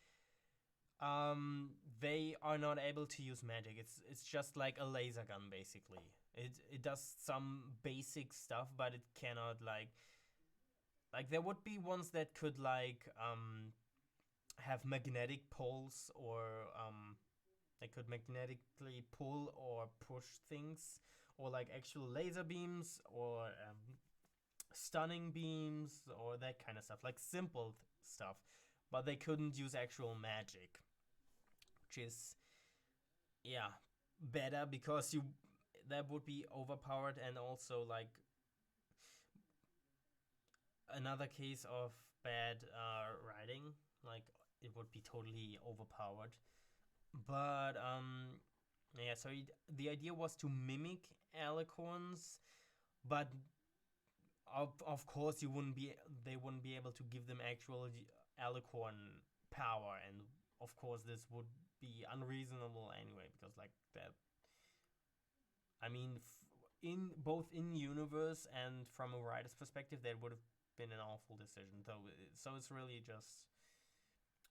they are not able to use magic. It's just like a laser gun, basically. It does some basic stuff, but it cannot like there would be ones that could have magnetic poles, or they could magnetically pull or push things, or like actual laser beams, or stunning beams, or that kind of stuff, like simple stuff. But they couldn't use actual magic, which is, yeah, better, because that would be overpowered, and also like another case of bad writing. Like, it would be totally overpowered. But yeah, so the idea was to mimic alicorns, but of course they wouldn't be able to give them actual alicorn power, and of course this would be unreasonable anyway, because like that, I mean, in both in universe and from a writer's perspective, that would have been an awful decision. So it's really just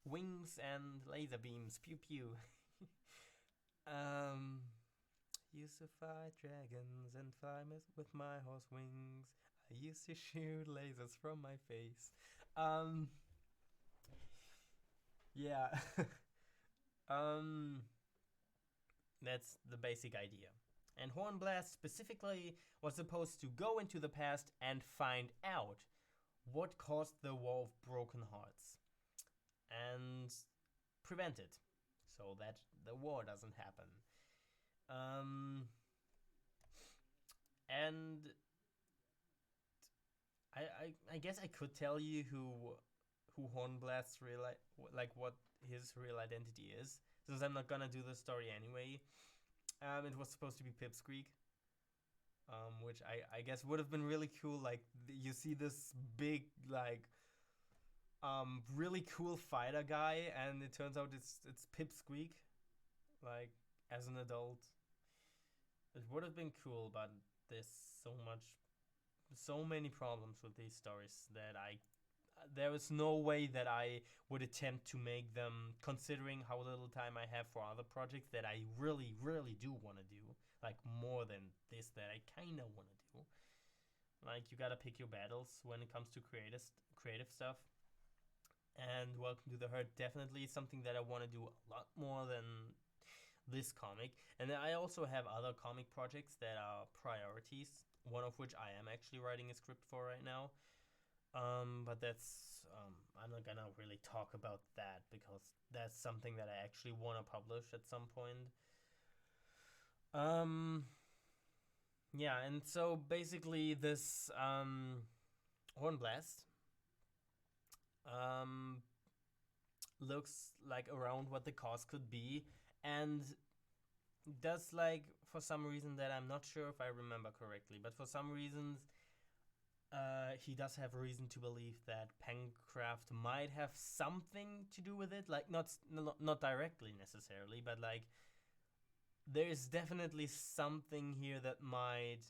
wings and laser beams, pew pew. Used to fight dragons and fly with my horse wings. I used to shoot lasers from my face. Um, yeah. um, that's the basic idea. And Hornblast specifically was supposed to go into the past and find out what caused the War of Broken Hearts and prevent it, so that the war doesn't happen. And I guess I could tell you who Hornblast's real, like what his real identity is, since I'm not gonna do the story anyway. It was supposed to be Pipsqueak. which I guess would have been really cool. Like you see this big like really cool fighter guy, and it turns out it's Pipsqueak, like as an adult. It would have been cool, but there's so many problems with these stories that there is no way that I would attempt to make them, considering how little time I have for other projects that I really, really do want to do. Like, more than this that I kind of want to do. Like, you gotta pick your battles when it comes to creative stuff. And Welcome to the Herd definitely is something that I want to do a lot more than this comic. And then I also have other comic projects that are priorities, one of which I am actually writing a script for right now. But I'm not gonna really talk about that because that's something that I actually want to publish at some point. Um, yeah, and so basically this Hornblast um, looks like around what the cost could be, and does like for some reason that I'm not sure if I remember correctly, but for some reasons he does have reason to believe that Pencraft might have something to do with it, like not directly necessarily, but like there's definitely something here that might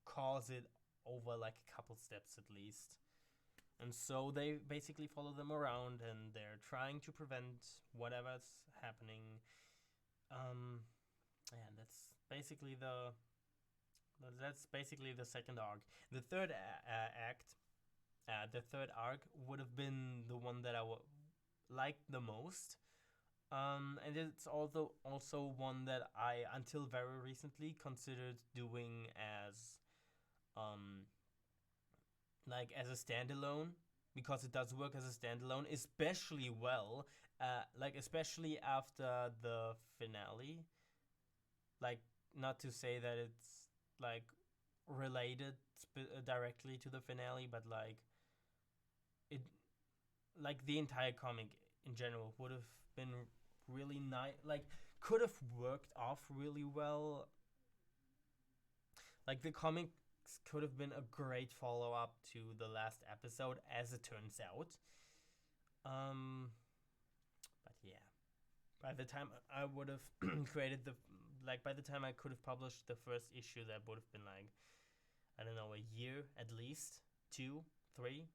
cause it over like a couple steps at least. And so they basically follow them around and they're trying to prevent whatever's happening. And that's basically the second arc. The third act, the third arc would have been the one that I liked the most. And it's also one that I until very recently considered doing as um like as a standalone, because it does work as a standalone especially well, like especially after the finale. Like, not to say that it's like related directly to the finale, but it like the entire comic in general would have been really nice, like could have worked off really well. Like the comics could have been a great follow up to the last episode, as it turns out. But yeah, by the time I would have created by the time I could have published the first issue, that would have been like, I don't know, a year at least, 2, 3.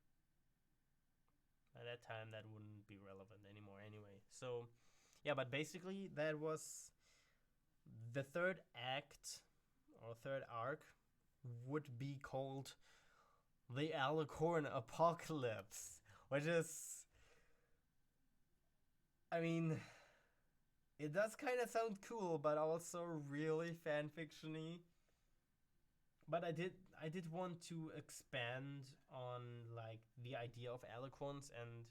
By that time, that wouldn't be relevant anymore anyway. So, yeah, but basically, that was the third act or third arc would be called the Alicorn Apocalypse, which is, I mean, it does kind of sound cool, but also really fanfiction-y. But I did want to expand on like the idea of alicorns, and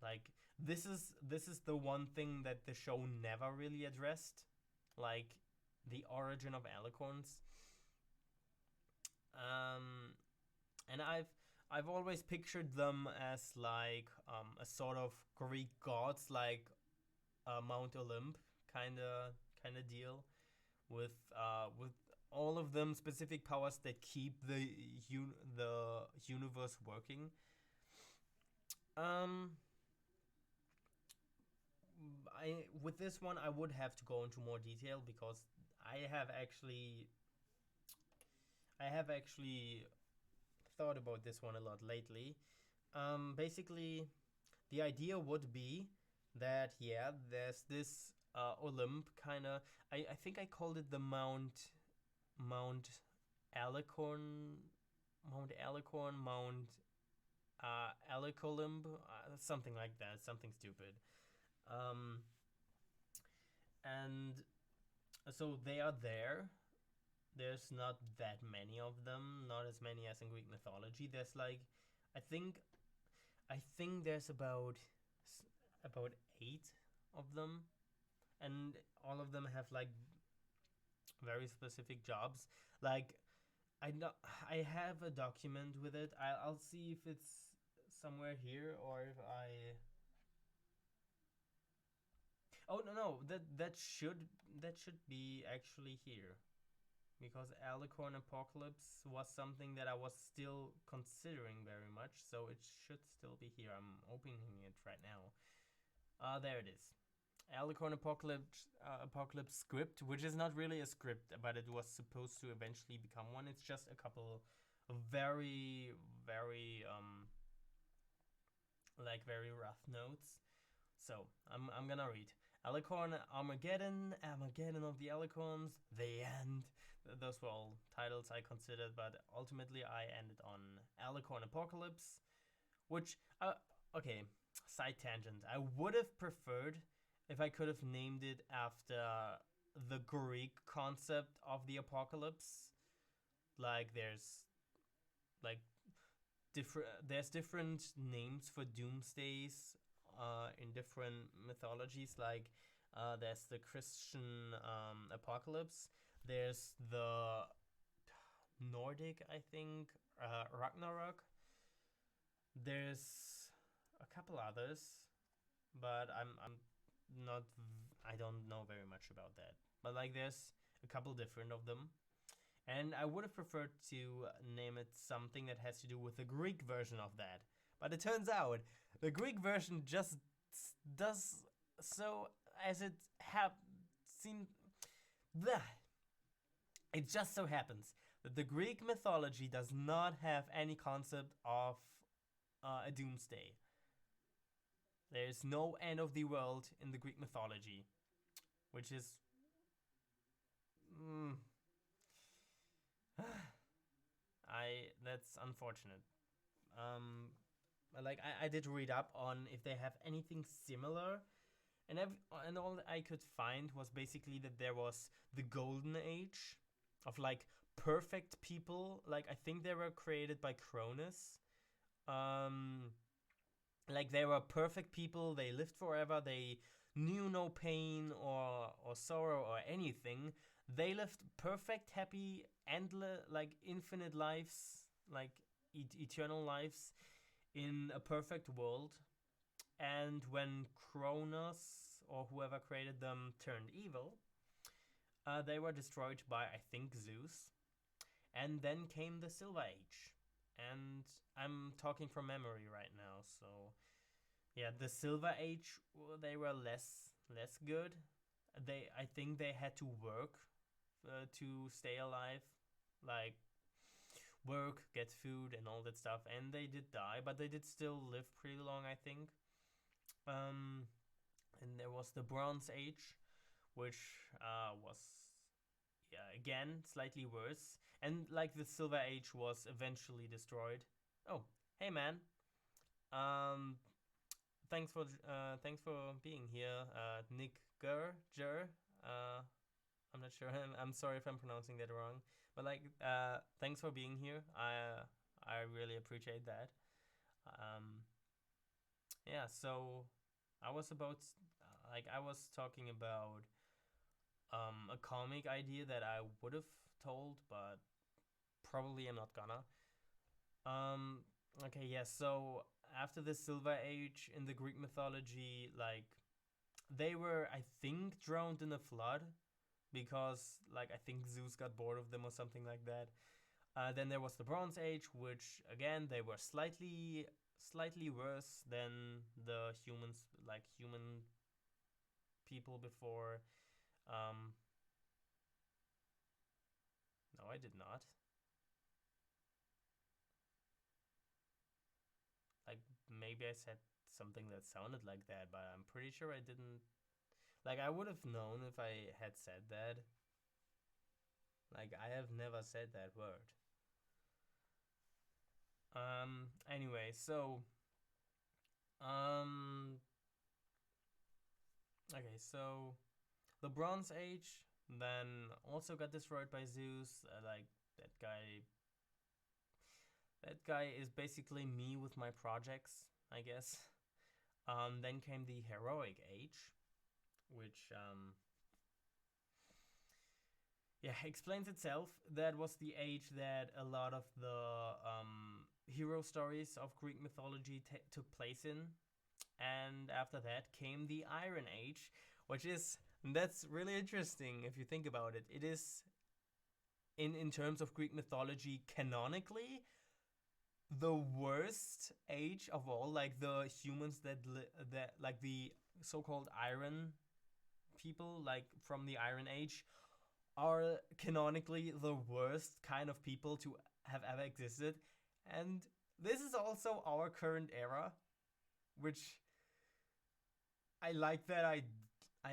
like this is the one thing that the show never really addressed, like the origin of alicorns. And I've always pictured them as like a sort of Greek gods, like Mount Olymp kind of deal, with all of them specific powers that keep the universe working. Um, I with this one I would have to go into more detail because I have actually I have actually thought about this one a lot lately. Basically, the idea would be that yeah, there's this Olymp kind of. I think I called it the Mount Alicorn, Mount Alicorn, Mount Alicolimb, something like that, something stupid. Um, and so they are there. There's not that many of them, not as many as in Greek mythology. There's like, I think, I think there's about 8 of them, and all of them have like very specific jobs. Like I know I have a document with it. I'll see if it's somewhere here or if I. Oh no, that should be actually here. because Alicorn Apocalypse was something that I was still considering very much, so it should still be here. I'm opening it right now. There it is. Alicorn Apocalypse script, which is not really a script, but it was supposed to eventually become one. It's just a couple of very, very very rough notes. So I'm gonna read. Alicorn Armageddon, Armageddon of the Alicorns, The End. Those were all titles I considered, but ultimately I ended on Alicorn Apocalypse, which, okay, side tangent. I would have preferred if I could have named it after the Greek concept of the apocalypse. Like like there's different names for doomsdays in different mythologies. Like there's the Christian apocalypse. There's the Nordic, I think, Ragnarok. There's a couple others, but I'm not. I don't know very much about that. But like, there's a couple different of them, and I would have preferred to name it something that has to do with the Greek version of that. But it turns out the Greek version just does so as it seemed. It just so happens that the Greek mythology does not have any concept of a doomsday. There is no end of the world in the Greek mythology, which is. Mm, that's unfortunate. I did read up on if they have anything similar, and all I could find was basically that there was the golden age of like perfect people. Like, I think they were created by Cronus. Like, they were perfect people. They lived forever. They knew no pain or sorrow or anything. They lived perfect, happy, endless, like infinite lives, like eternal lives in a perfect world. And when Cronus or whoever created them turned evil, they were destroyed by, I think, Zeus. And then came the Silver Age. And I'm talking from memory right now, so yeah, the Silver Age, they were less good. I think they had to work to stay alive, like work, get food, and all that stuff. And they did die, but they did still live pretty long, I think. And there was the Bronze Age, which was, yeah, again slightly worse. And like, the Silver Age was eventually destroyed. Oh, hey man. Um, thanks for being here, Nick Ger. I'm not sure. I'm sorry if I'm pronouncing that wrong, but like, thanks for being here. I really appreciate that. Um, yeah. So I was I was talking about a comic idea that I would have told, but probably I'm not gonna. Um, okay, yeah. So after the Silver Age in the Greek mythology, like, they were, I think, drowned in a flood because, like, I think Zeus got bored of them or something like that. Then there was the Bronze Age, which again, they were slightly worse than the humans, like human people before. Um, no, I did not. Like, maybe I said something that sounded like that, but I'm pretty sure I didn't. Like, I would have known if I had said that. Like, I have never said that word. Anyway, so um okay, so the Bronze Age then also got destroyed by Zeus. Like, that guy is basically me with my projects, I guess. Then came the Heroic Age, which yeah, explains itself. That was the age that a lot of the hero stories of Greek mythology took place in. And after that came the Iron Age, which is, that's really interesting if you think about it. in terms of Greek mythology, canonically, the worst age of all, like the humans that like the so-called Iron people, like from the Iron Age, are canonically the worst kind of people to have ever existed. And this is also our current era, which I like that I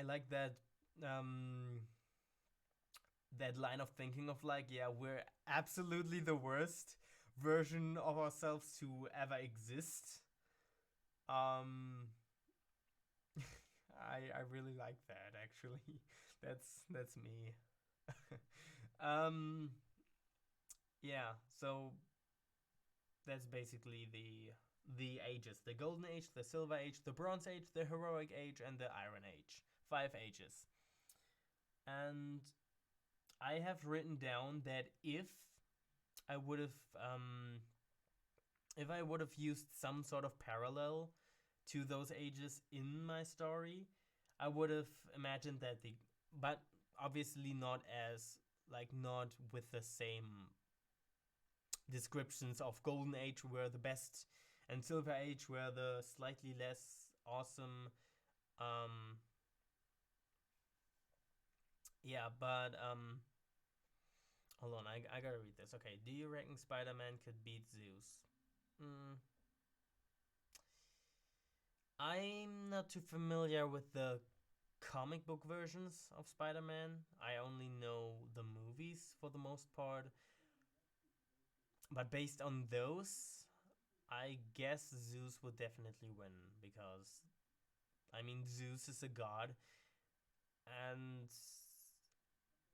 like that um that line of thinking of like, yeah, we're absolutely the worst version of ourselves to ever exist. Um I really like that actually. That's me. um yeah, so that's basically the ages: the Golden Age, the Silver Age, the Bronze Age, the Heroic Age, and the Iron Age. 5 ages. And I have written down that I would have if I would have used some sort of parallel to those ages in my story, I would have imagined that but obviously not as like not with the same descriptions of Golden Age were the best and Silver Age were the slightly less awesome. Um, yeah, but hold on, I gotta read this. Okay, do you reckon Spider-Man could beat Zeus? Mm, I'm not too familiar with the comic book versions of Spider-Man. I only know the movies for the most part. But based on those, I guess Zeus would definitely win because I mean Zeus is a god and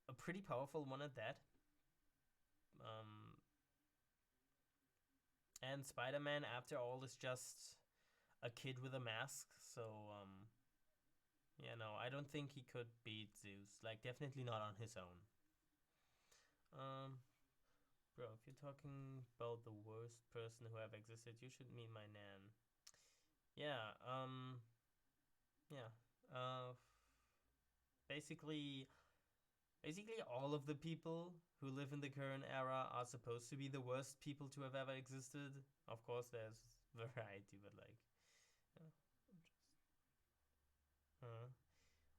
a pretty powerful one at that. Um, and Spider-Man, after all, is just a kid with a mask. So yeah, no, I don't think he could beat Zeus. Like definitely not on his own. Um, Bro, if you're talking about the worst person who ever existed, you should meet my nan. Yeah, yeah. Uh, basically, basically all of the people who live in the current era are supposed to be the worst people to have ever existed. Of course, there's variety, but like, yeah.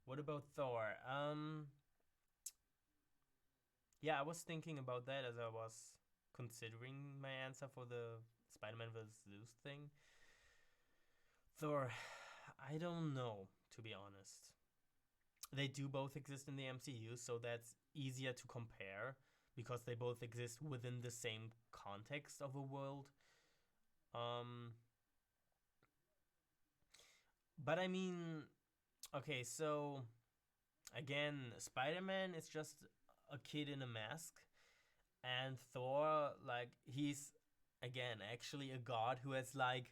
What about Thor? Yeah, I was thinking about that as I was considering my answer for the Spider-Man vs. Zeus thing. Thor, I don't know, to be honest. They do both exist in the MCU, so that's easier to compare because they both exist within the same context of a world. Um, but I mean, okay, so again, Spider Man is just a kid in a mask, and Thor, like, he's again actually a god who has like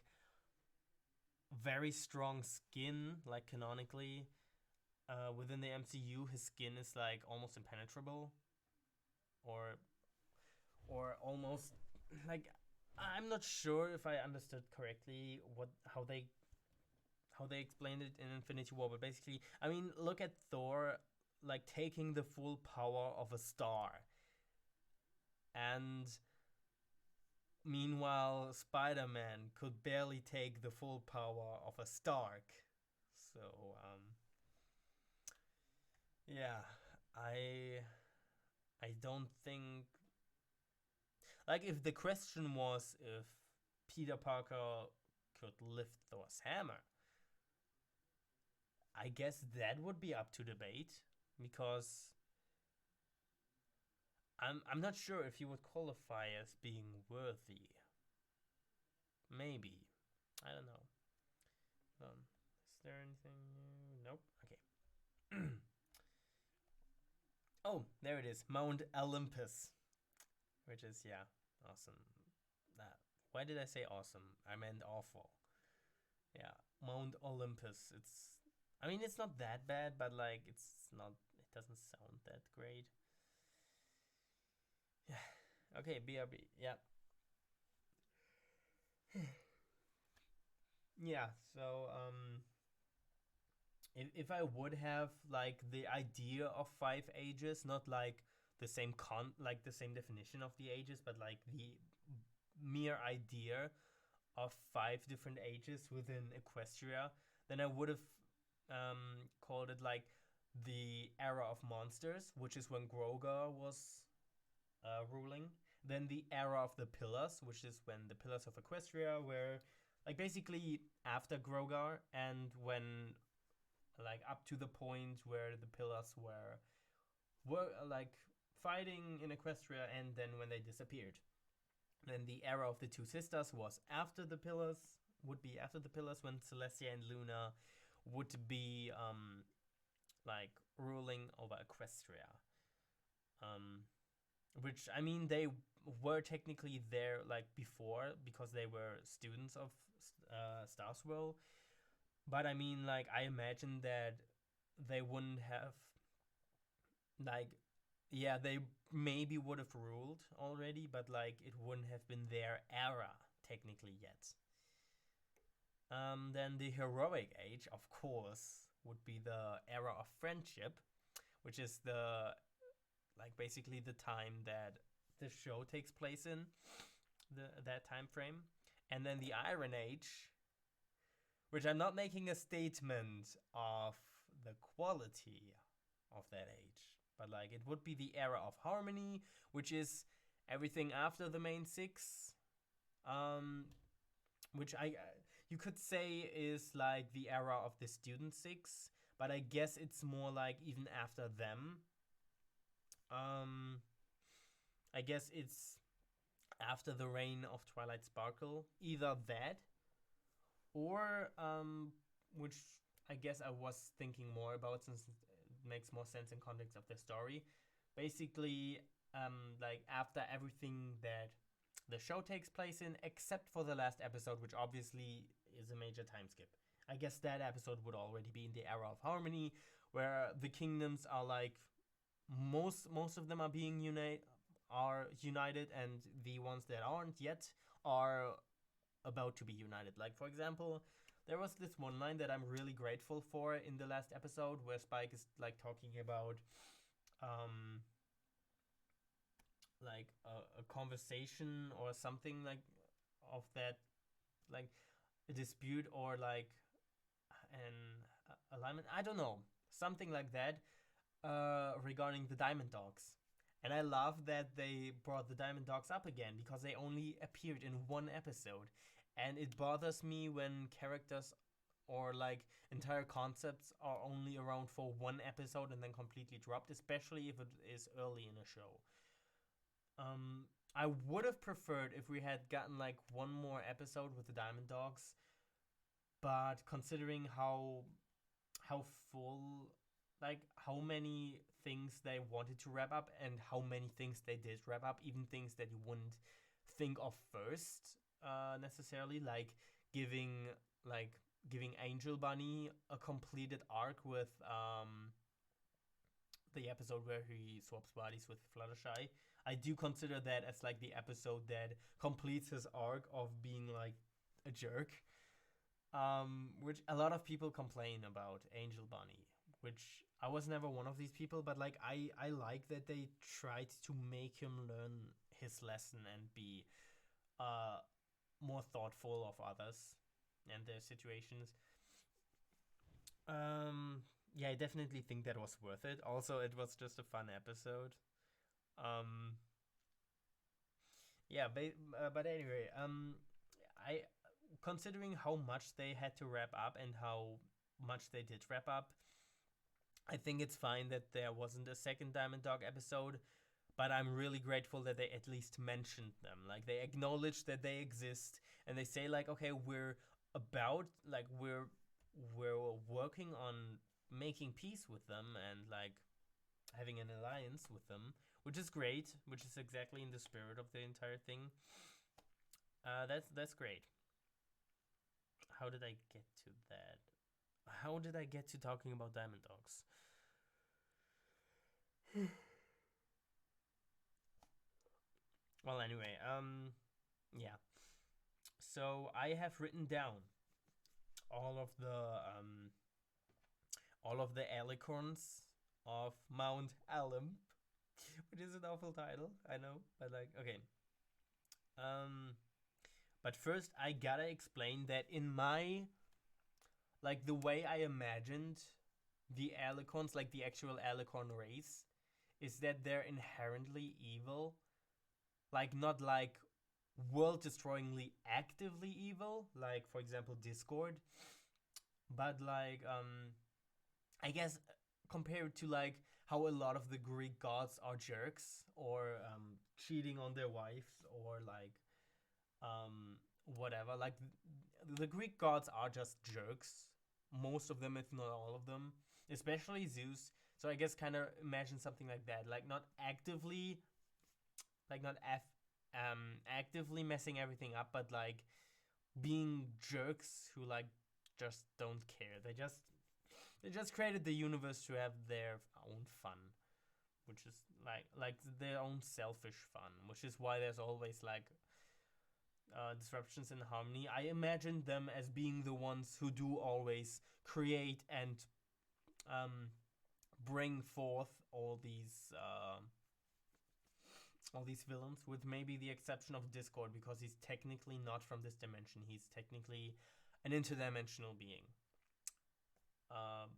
very strong skin, like canonically. Within the MCU, his skin is like almost impenetrable, or almost like I'm not sure if I understood correctly what how they explained it in Infinity War, but basically, I mean, look at Thor like taking the full power of a star, and meanwhile, Spider-Man could barely take the full power of a Stark. So, yeah, I I don't think like if the question was if Peter Parker could lift Thor's hammer, I guess that would be up to debate because I'm not sure if he would qualify as being worthy. Maybe. I don't know. Is there anything new? Nope. Okay. Oh, there it is. Mount Olympus. Which is, yeah, awesome. That. Why did I say awesome? I meant awful. Yeah. Mount Olympus. I mean, it's not that bad, but like, it's not. It doesn't sound that great. Yeah. Okay, BRB. Yeah. Yeah. So, if I would have like the idea of 5 ages, not like the same like the same definition of the ages, but like the mere idea of 5 different ages within Equestria, then I would have called it like the era of monsters, which is when Grogar was ruling. Then the era of the pillars, which is when the pillars of Equestria were like basically after Grogar, and when like up to the point where the pillars were like fighting in Equestria, and then when they disappeared. Then the era of the two sisters was after the pillars, would be after the pillars, when Celestia and Luna would be like ruling over Equestria. Which I mean they were technically there like before because they were students of Starswell, but I mean like I imagine that they wouldn't have like yeah, they maybe would have ruled already, but like it wouldn't have been their era technically yet. Then the heroic age, of course, would be the era of friendship, which is the like basically the time that the show takes place in, that time frame. And then the Iron Age, which I'm not making a statement of the quality of that age, but like it would be the era of harmony, which is everything after the main six, which I you could say is like the era of the student six, but I guess it's more like even after them. I guess it's after the reign of Twilight Sparkle, either that or which I guess I was thinking more about since it makes more sense in context of the story. Basically, like after everything that the show takes place in, except for the last episode, which obviously is a major time skip. I guess that episode would already be in the era of harmony, where the kingdoms are like most of them are being united, and the ones that aren't yet are about to be united. Like for example, there was this one line that I'm really grateful for in the last episode where Spike is like talking about like a conversation or something like of that, like a dispute or like an alignment, I don't know, something like that, regarding the Diamond Dogs. And I love that they brought the Diamond Dogs up again because they only appeared in one episode. And it bothers me when characters or like entire concepts are only around for one episode and then completely dropped, especially if it is early in a show. I would have preferred if we had gotten like one more episode with the Diamond Dogs, but considering how full, like how many things they wanted to wrap up and how many things they did wrap up, even things that you wouldn't think of first, necessarily, giving like giving Angel Bunny a completed arc with the episode where he swaps bodies with Fluttershy. I do consider that as like the episode that completes his arc of being like a jerk. Which a lot of people complain about Angel Bunny, which I was never one of these people, but like I like that they tried to make him learn his lesson and be more thoughtful of others and their situations. Yeah, I definitely think that was worth it. Also, it was just a fun episode. Um, yeah, but anyway, I considering how much they had to wrap up and how much they did wrap up, I think it's fine that there wasn't a second Diamond Dog episode, but I'm really grateful that they at least mentioned them. Like they acknowledge that they exist and they say like, okay, we're working on making peace with them and like having an alliance with them, which is great, which is exactly in the spirit of the entire thing. That's great. How did I get to that? How did I get to talking about Diamond Dogs? Well, anyway, yeah. So I have written down all of the all of the alicorns of Mount Alum. which is an awful title, I know, but like, okay. Um, but first, I gotta explain that in my, like, the way I imagined the Alicons, like the actual Alicon race, is that they're inherently evil. Like, not like world destroyingly actively evil, like, for example, Discord, but like, I guess compared to like how a lot of the Greek gods are jerks or cheating on their wives or like whatever. Like the Greek gods are just jerks. Most of them, if not all of them, especially Zeus. So I guess kind of imagine something like that, like not actively, like not actively messing everything up, but like being jerks who like just don't care. They just created the universe to have their own fun, which is like their own selfish fun, which is why there's always like disruptions in harmony. I imagine them as being the ones who do always create and um, bring forth all these villains, with maybe the exception of Discord because he's technically not from this dimension. He's technically an interdimensional being. Um,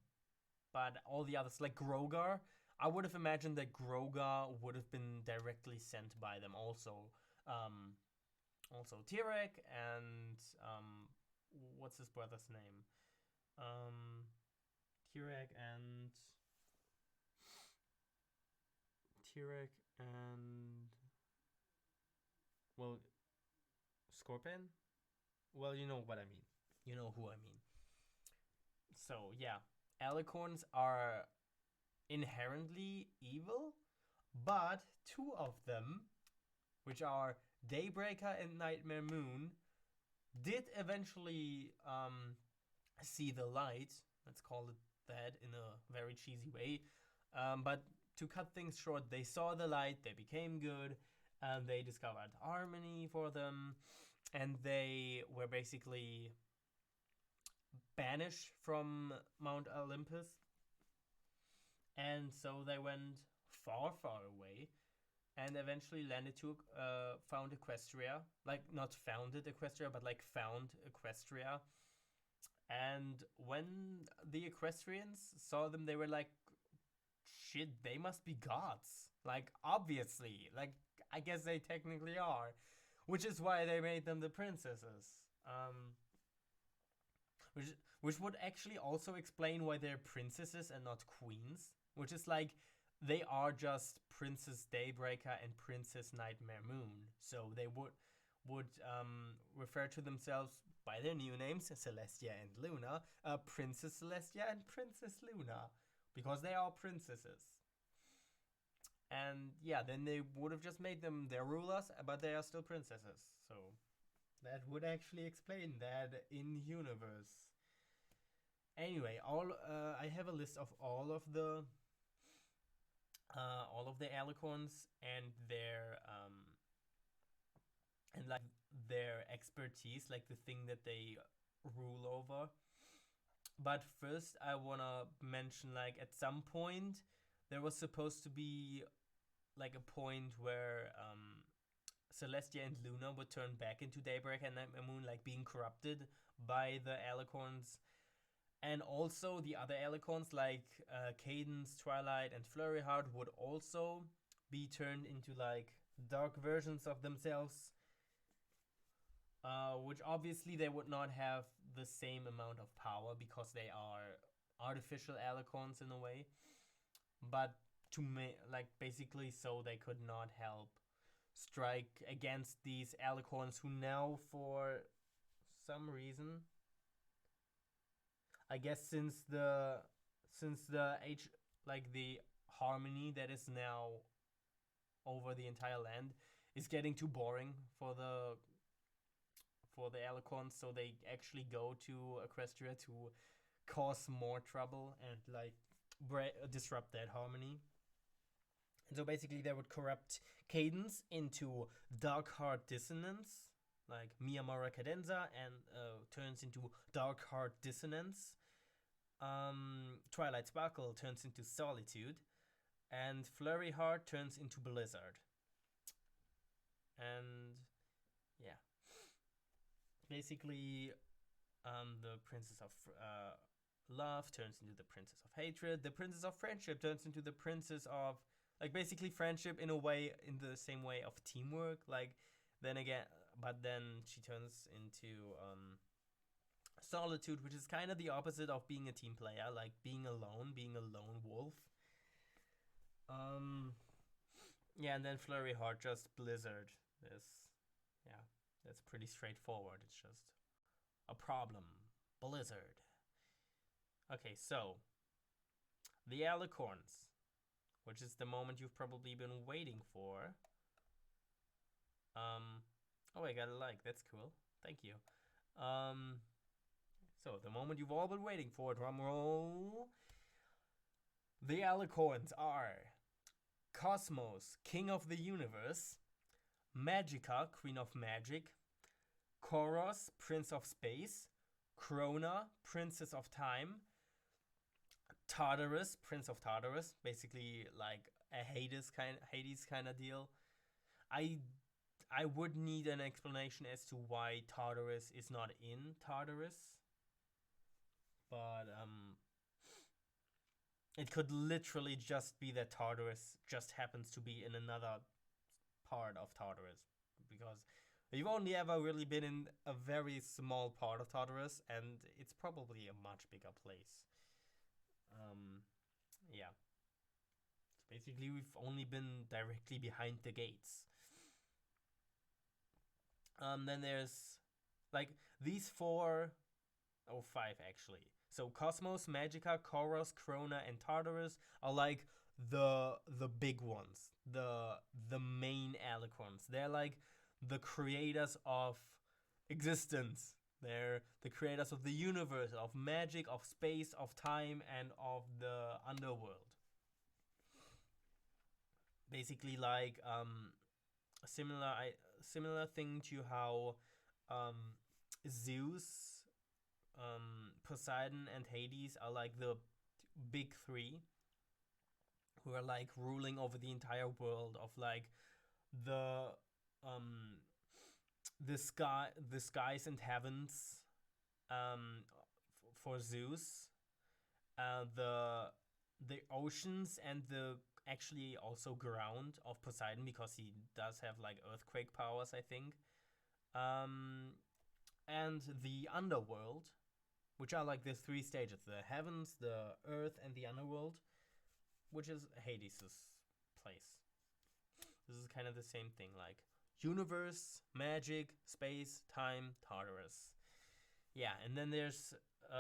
but all the others, like Grogar, I would have imagined that Grogar would have been directly sent by them. Also Tirek and what's his brother's name? Um, Tirek and Tirek and well, Scorpion. Well, you know what I mean. You know who I mean. So yeah, alicorns are inherently evil, but two of them, which are Daybreaker and Nightmare Moon, did eventually see the light. Let's call it that in a very cheesy way. But to cut things short, they saw the light, they became good, and they discovered harmony for them, and they were basically banished from Mount Olympus. And so they went far, far away and eventually landed to found Equestria. Like not founded Equestria, but like found Equestria. And when the Equestrians saw them, they were like, "Shit, they must be gods." Like obviously, like I guess they technically are, which is why they made them the princesses. Which which would actually also explain why they're princesses and not queens. Which is like they are just Princess Daybreaker and Princess Nightmare Moon. So they would refer to themselves by their new names, Celestia and Luna, Princess Celestia and Princess Luna, because they are princesses. And yeah, then they would have just made them their rulers, but they are still princesses. So that would actually explain that in universe. Anyway, I have a list of all of the alicorns and their expertise, like the thing that they rule over. But first, I wanna mention like at some point there was supposed to be like a point where Celestia and Luna would turn back into Daybreak and Nightmare Moon, like being corrupted by the alicorns. And also the other alicorns like Cadence, Twilight, and Flurryheart would also be turned into like dark versions of themselves, which obviously they would not have the same amount of power because they are artificial alicorns in a way. But like basically so they could not help strike against these alicorns who now for some reason, I guess since the H like the harmony that is now over the entire land is getting too boring for the alicorns, so they actually go to Equestria to cause more trouble and like disrupt that harmony. And so basically, they would corrupt Cadence into Dark Heart Dissonance, like Miyamura Cadenza, and turns into Dark Heart Dissonance. Twilight Sparkle turns into Solitude. And Flurry Heart turns into Blizzard. And yeah, basically, the Princess of Love turns into the Princess of Hatred. The Princess of Friendship turns into the Princess of, like, basically friendship in a way, in the same way of teamwork. Like, then again, but then she turns into Solitude, which is kind of the opposite of being a team player, like being alone, being a lone wolf. Um, yeah, and then Flurry Heart, just Blizzard. Yeah, that's pretty straightforward. It's just a problem. Blizzard. Okay, so the Alicorns, which is the moment you've probably been waiting for. Oh, I got a like. That's cool. Thank you. So the moment you've all been waiting for. Drum roll. The Alicorns are Cosmos, King of the Universe; Magica, Queen of Magic; Koros, Prince of Space; Krona, Princess of Time; Tartarus, Prince of Tartarus, basically like a Hades kind of deal. I I would need an explanation as to why Tartarus is not in Tartarus, but it could literally just be that Tartarus just happens to be in another part of Tartarus, because you've only ever really been in a very small part of Tartarus, and it's probably a much bigger place. Yeah. So basically, we've only been directly behind the gates. Then there's like these four, or five actually. So Cosmos, Magica, Koros, Krona, and Tartarus are like the big ones, the main alicorns. They're like the creators of existence. They're the creators of the universe, of magic, of space, of time, and of the underworld. Basically, like similar thing to how Zeus, Poseidon, and Hades are like the big three who are like ruling over the entire world of like the um the skies and heavens for Zeus, the oceans and the actually also ground of Poseidon, because he does have like earthquake powers, I think. And the underworld, which are like the three stages: the heavens, the earth, and the underworld, which is Hades' place. This is kind of the same thing, like universe, magic, space, time, Tartarus. Yeah, and then there's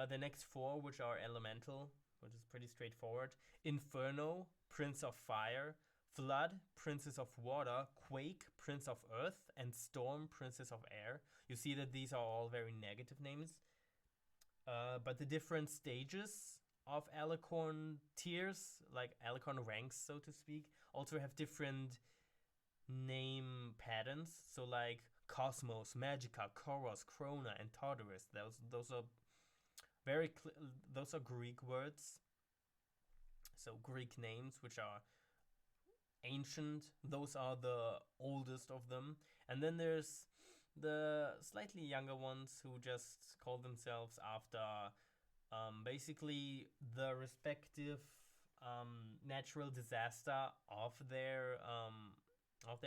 the next four, which are elemental, which is pretty straightforward: Inferno, Prince of Fire; Flood, Princess of Water; Quake, Prince of Earth; and Storm, Princess of Air. You see that these are all very negative names. But the different stages of Alicorn tiers, like Alicorn ranks, so to speak, also have different name patterns. So like Cosmos, Magica, Koros, Krona, and Tartarus. Those are those are Greek words. So Greek names, which are ancient. Those are the oldest of them. And then there's the slightly younger ones who just call themselves after basically the respective natural disaster of their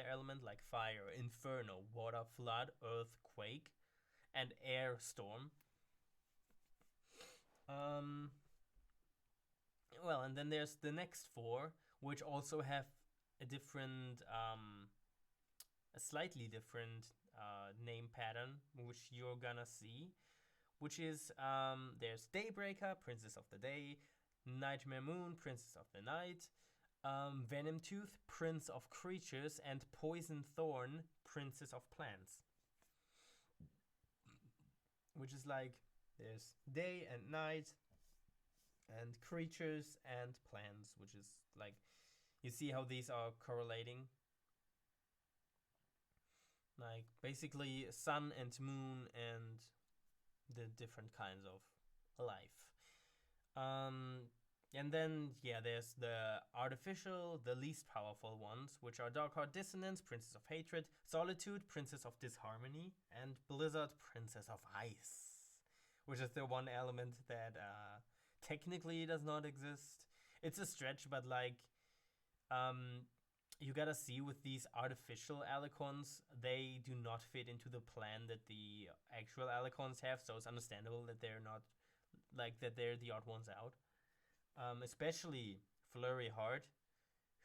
element, like fire, inferno; water, flood; earth, quake; and air, storm. Um, well, and then there's the next four, which also have a different, a slightly different name pattern, which you're gonna see. Which is there's Daybreaker, Princess of the Day; Nightmare Moon, Princess of the Night; Venom Tooth, Prince of Creatures; and Poison Thorn, Princess of Plants. Which is like there's day and night, and creatures and plants, which is like, you see how these are correlating? Like basically sun and moon and the different kinds of life. And then, yeah, there's the artificial, the least powerful ones, which are Darkheart Dissonance, Princess of Hatred, Solitude, Princess of Disharmony, and Blizzard, Princess of Ice, which is the one element that technically does not exist. It's a stretch, but like, um, you gotta see with these artificial Alicons, they do not fit into the plan that the actual Alicons have, so it's understandable that they're not, like, that they're the odd ones out. Especially Flurry Heart,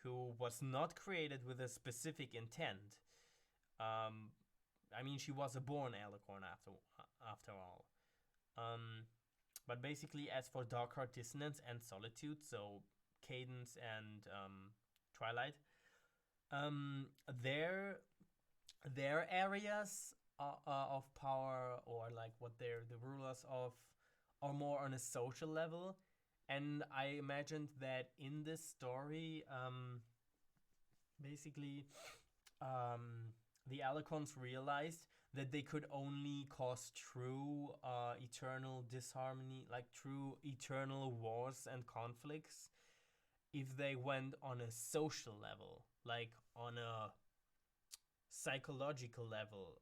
who was not created with a specific intent. Um, I mean, she was a born Alicorn after all. Um, but basically, as for Darkheart Dissonance and Solitude, so Cadence and Twilight, um, their their areas of power, or like what they're the rulers of, are more on a social level. And I imagined that in this story, basically, the Alicons realized that they could only cause true eternal disharmony, like true eternal wars and conflicts, if they went on a social level, like on a psychological level,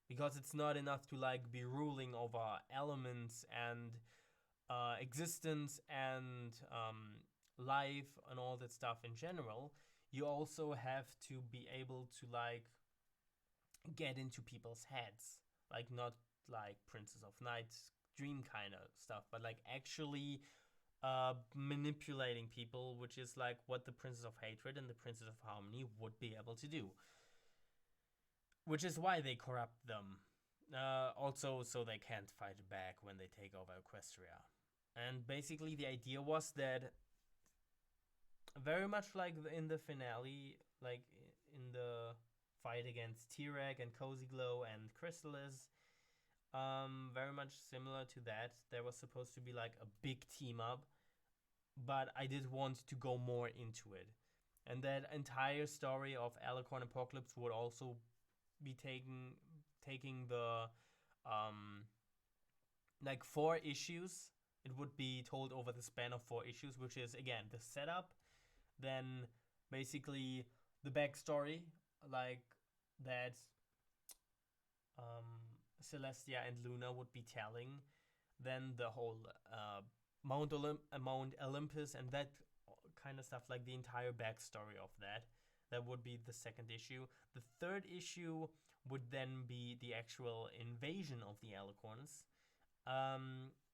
because it's not enough to like be ruling over elements and existence and life and all that stuff in general. You also have to be able to like get into people's heads, like not like Princess of Night's dream kind of stuff, but like actually manipulating people, which is like what the Princess of Hatred and the Princess of Harmony would be able to do, which is why they corrupt them. Also, so they can't fight back when they take over Equestria. And basically, the idea was that, very much like in the finale, like in the fight against T-Reg and Cozy Glow and Chrysalis, very much similar to that. There was supposed to be like a big team up, but I did want to go more into it. And that entire story of Alicorn Apocalypse would also be taking the like 4 issues. It would be told over the span of 4 issues, which is again the setup, then basically the backstory, like that Celestia and Luna would be telling, then the whole Mount Olympus and that kind of stuff, like the entire backstory of that. That would be the second issue. The third issue would then be the actual invasion of the Alicorns,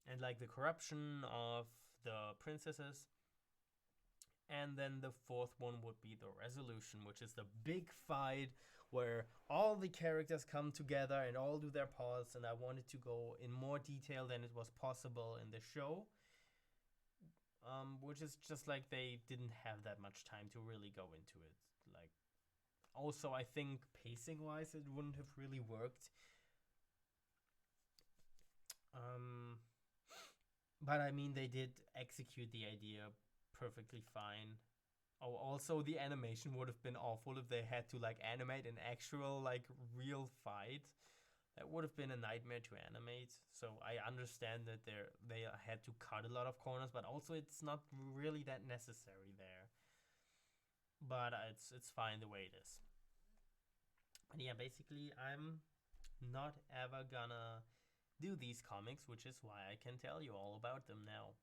and like the corruption of the princesses. And then the fourth one would be the resolution, which is the big fight where all the characters come together and all do their parts. And I wanted to go in more detail than it was possible in the show, which is just like they didn't have that much time to really go into it. Like, also, I think pacing wise, it wouldn't have really worked. But I mean, they did execute the idea perfectly fine. Oh, also the animation would have been awful if they had to like animate an actual like real fight. That would have been a nightmare to animate. So I understand that they had to cut a lot of corners, but also it's not really that necessary there. But it's fine the way it is. And yeah, basically I'm not ever gonna do these comics, which is why I can tell you all about them now.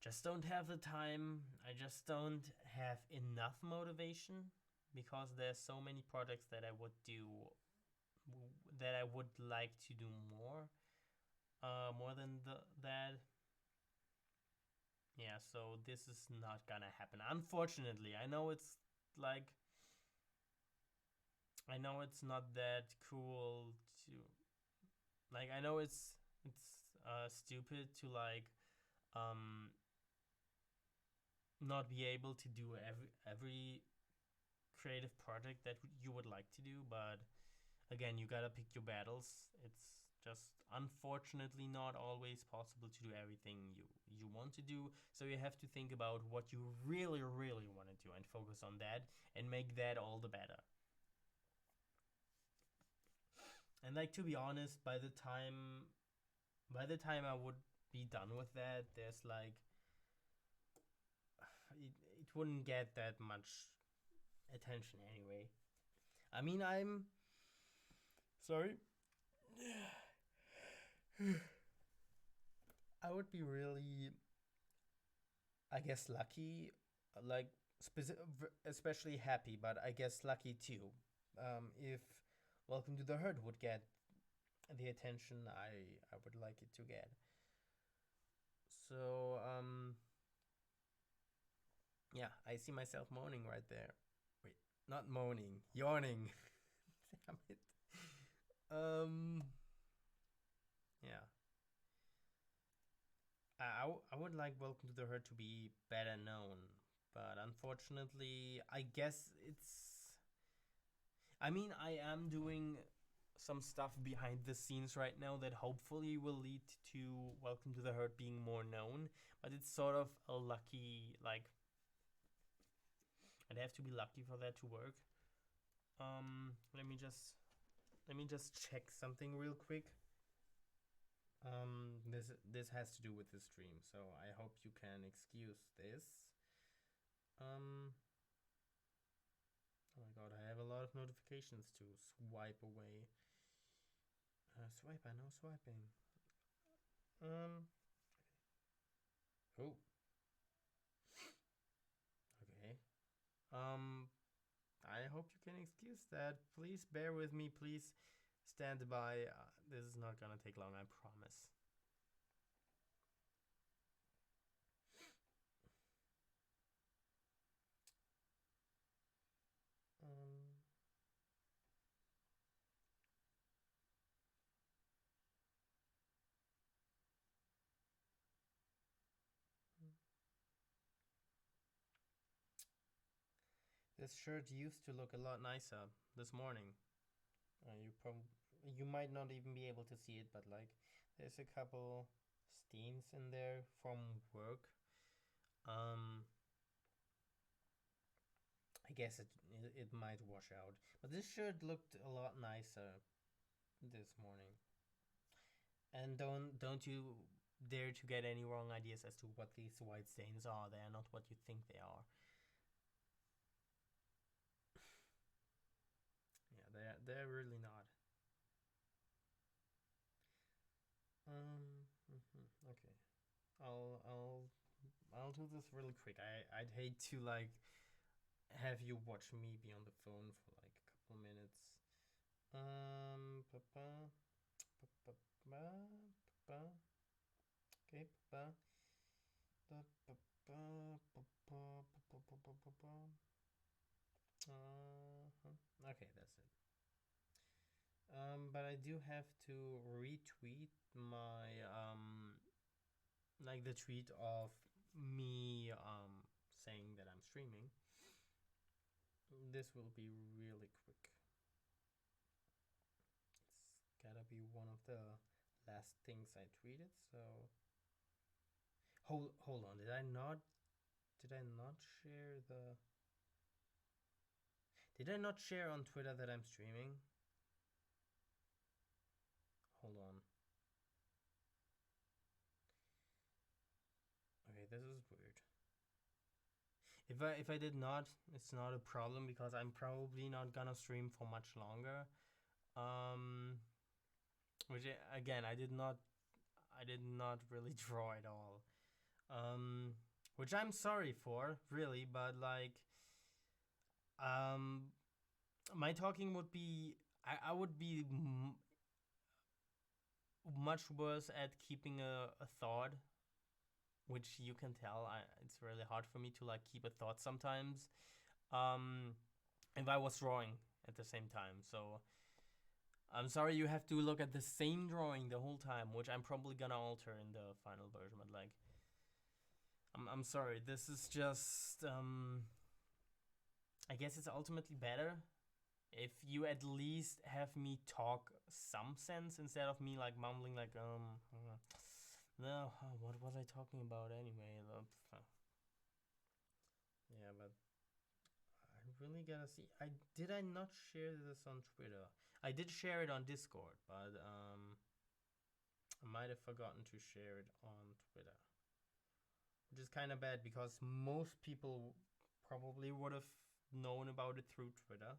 Just don't have the time. I just don't have enough motivation, because there's so many projects that I would do, that I would like to do more than that. Yeah, so this is not gonna happen, unfortunately. Like I know it's not that cool to, like, I know it's stupid to like um not be able to do every creative project that you would like to do, but again, you gotta pick your battles. It's just unfortunately not always possible to do everything you want to do, so you have to think about what you really really want to do and focus on that and make that all the better. And like, to be honest, by the time I would be done with that, there's like it wouldn't get that much attention anyway. I mean, I'm sorry. I would be really, I guess, lucky, like especially happy, but I guess lucky too. If Welcome to the Herd would get the attention I would like it to get. So yeah, I see myself moaning right there. Wait, not moaning, yawning. Damn it. Um, yeah. I would like Welcome to the Herd to be better known, but unfortunately, I guess it's. I mean, I am doing some stuff behind the scenes right now that hopefully will lead to Welcome to the Herd being more known, but it's sort of a lucky, like, I'd have to be lucky for that to work. Let me just check something real quick. This has to do with the stream, so I hope you can excuse this. Um, oh my god, I have a lot of notifications to swipe away. Swipe, I know swiping. Oh, okay. I hope you can excuse that. Please bear with me. Please stand by. This is not gonna take long, I promise. Um, this shirt used to look a lot nicer this morning. You might not even be able to see it, but like there's a couple stains in there from work. Um, I guess it might wash out, but this shirt looked a lot nicer this morning. And don't you dare to get any wrong ideas as to what these white stains are. They are not what you think they are. Yeah, they're really not. Okay. I'll I'll I'll do this really quick. I'd hate to like have you watch me be on the phone for like a couple minutes. Pa pa pa pa pa pa. Okay, pa pa pa pa pa pa pa pa pa pa pa. Okay, that's it. But I do have to retweet my like the tweet of me saying that I'm streaming. This will be really quick. It's gotta be one of the last things I tweeted. So hold on. Did I not share the? Did I not share on Twitter that I'm streaming? Hold on. Okay, this is weird. If I did not, it's not a problem because I'm probably not gonna stream for much longer. Which again, I did not really draw at all. Which I'm sorry for, really, but like, um, my talking would be, I would be much worse at keeping a thought, which you can tell. It's really hard for me to like keep a thought sometimes. Um, if I was drawing at the same time, so I'm sorry you have to look at the same drawing the whole time, which I'm probably gonna alter in the final version. But like, I'm sorry. This is just I guess it's ultimately better if you at least have me talk some sense instead of me like mumbling like no, what was I talking about anyway? Yeah, but I really gotta see. I not share this on Twitter. I did share it on Discord, but I might have forgotten to share it on Twitter, which is kind of bad because most people probably would have known about it through Twitter.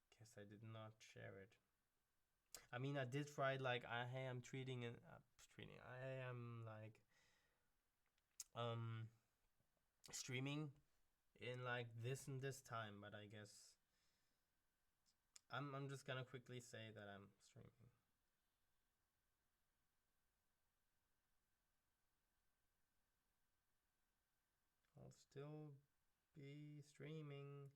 I guess I did not share it. I mean, I did write like, "Hey, I'm tweeting and tweeting. I am like um streaming in like this and this time," but I guess I'm just gonna quickly say that I'm streaming. I'll still be streaming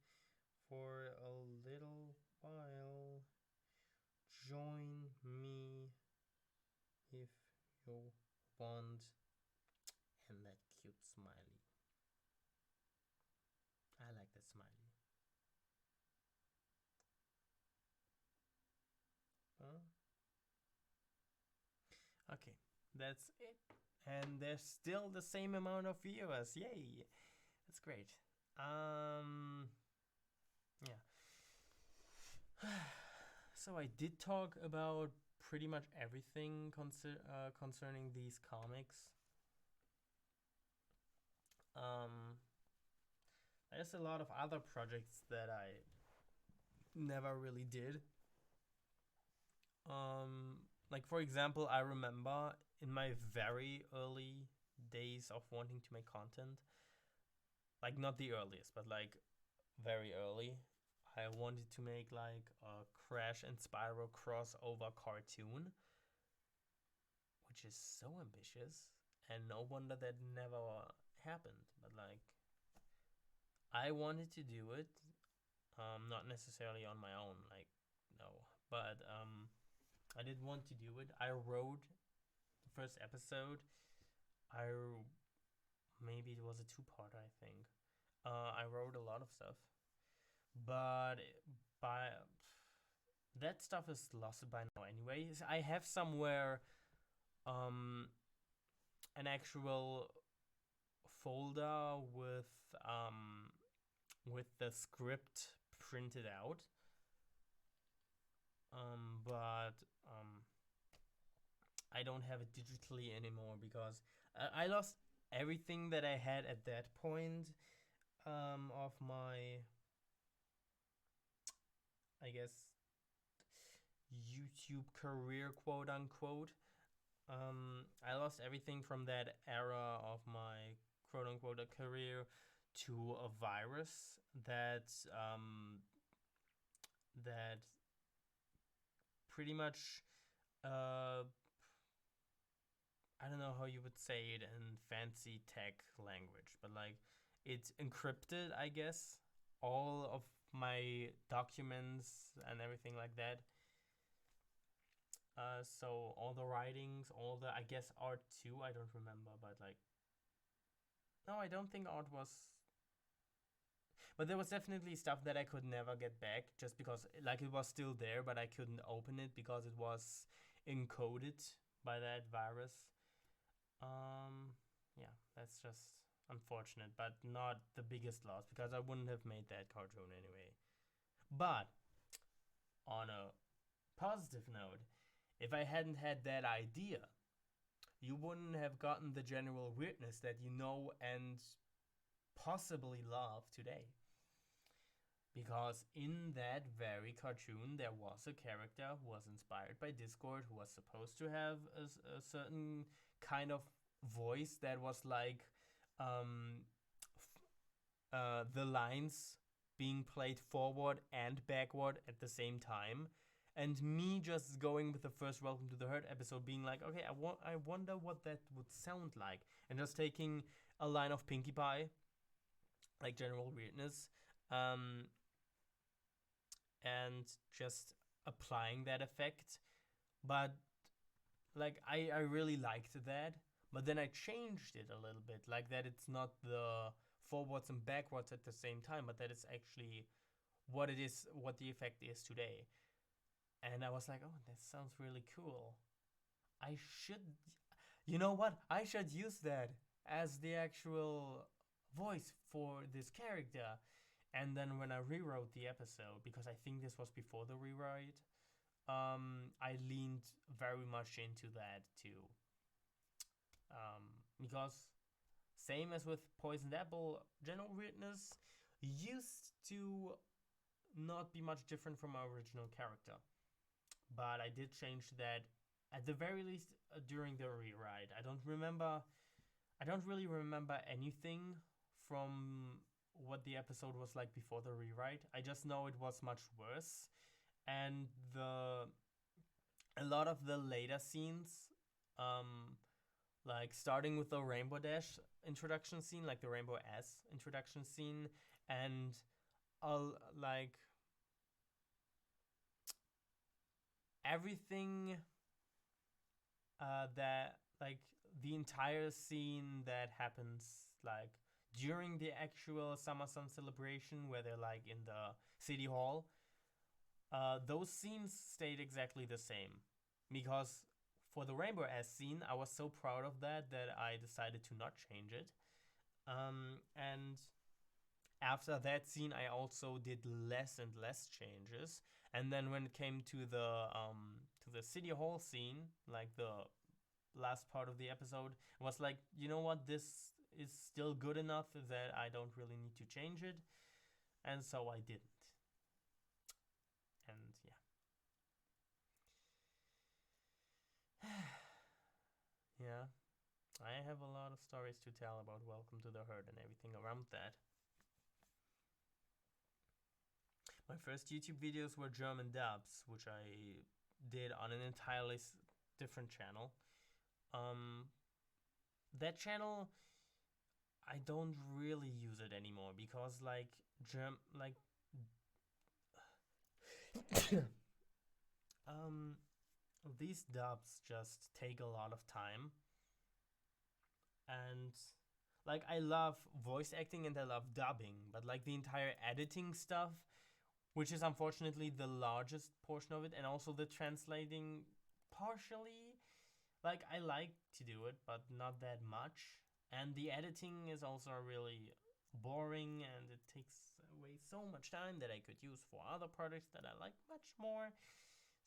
for a little while. Join me if you want. And that cute smiley. I like that smiley. Okay, that's it. And there's still the same amount of viewers. Yay! That's great. Yeah. So I did talk about pretty much everything concerning these comics. There's a lot of other projects that I never really did. Like for example, I remember in my very early days of wanting to make content, like not the earliest, but like very early, I wanted to make like a Crash and Spyro crossover cartoon, which is so ambitious, and no wonder that never happened. But like, I wanted to do it, not necessarily on my own, like no, but I did want to do it. I wrote the first episode. I maybe it was a two-part, I think. I wrote a lot of stuff, but by that stuff is lost by now. Anyways, I have somewhere um an actual folder with the script printed out. But I don't have it digitally anymore because I lost everything that I had at that point of my, I guess, YouTube career, quote unquote. I lost everything from that era of my quote unquote career to a virus that pretty much I don't know how you would say it in fancy tech language, but like it's encrypted, I guess, all of my documents and everything like that. So all the writings, all the, I guess, art too. I don't remember, but like, no, I don't think art was. But there was definitely stuff that I could never get back, just because like it was still there, but I couldn't open it because it was encoded by that virus. Yeah, that's just unfortunate, but not the biggest loss because I wouldn't have made that cartoon anyway. But on a positive note, if I hadn't had that idea, you wouldn't have gotten the general weirdness that you know and possibly love today. Because in that very cartoon, there was a character who was inspired by Discord, who was supposed to have a certain kind of voice that was like the lines being played forward and backward at the same time. And me just going with the first Welcome to the H.E.R.D episode, being like, okay, I wonder what that would sound like. And just taking a line of Pinkie Pie, like general weirdness, and just applying that effect. But like I really liked that, but then I changed it a little bit, like that it's not the forwards and backwards at the same time, but that it's actually what it is, what the effect is today. And I was like, oh, that sounds really cool. I should, you know what? I should use that as the actual voice for this character. And then when I rewrote the episode, because I think this was before the rewrite, I leaned very much into that too. Because same as with Poisoned Apple, general weirdness used to not be much different from our original character. But I did change that at the very least during the rewrite. I don't really remember anything from what the episode was like before the rewrite. I just know it was much worse, and the a lot of the later scenes, um, like starting with the Rainbow Dash introduction scene, like the Rainbow S introduction scene, and like everything that like the entire scene that happens like during the actual Summer Sun celebration where they're like in the city hall, those scenes stayed exactly the same. Because for the Rainbow S scene, I was so proud of that I decided to not change it. And after that scene, I also did less and less changes. And then when it came to the city hall scene, like the last part of the episode, was like, you know what, this is still good enough that I don't really need to change it, and so I didn't. And yeah, yeah, I have a lot of stories to tell about Welcome to the H.E.R.D and everything around that. My first YouTube videos were German dubs, which I did on an entirely different channel. Um, that channel, I don't really use it anymore because um these dubs just take a lot of time, and like I love voice acting and I love dubbing, but like the entire editing stuff, which is unfortunately the largest portion of it, and also the translating partially, like I like to do it but not that much, and the editing is also really boring and it takes away so much time that I could use for other projects that I like much more,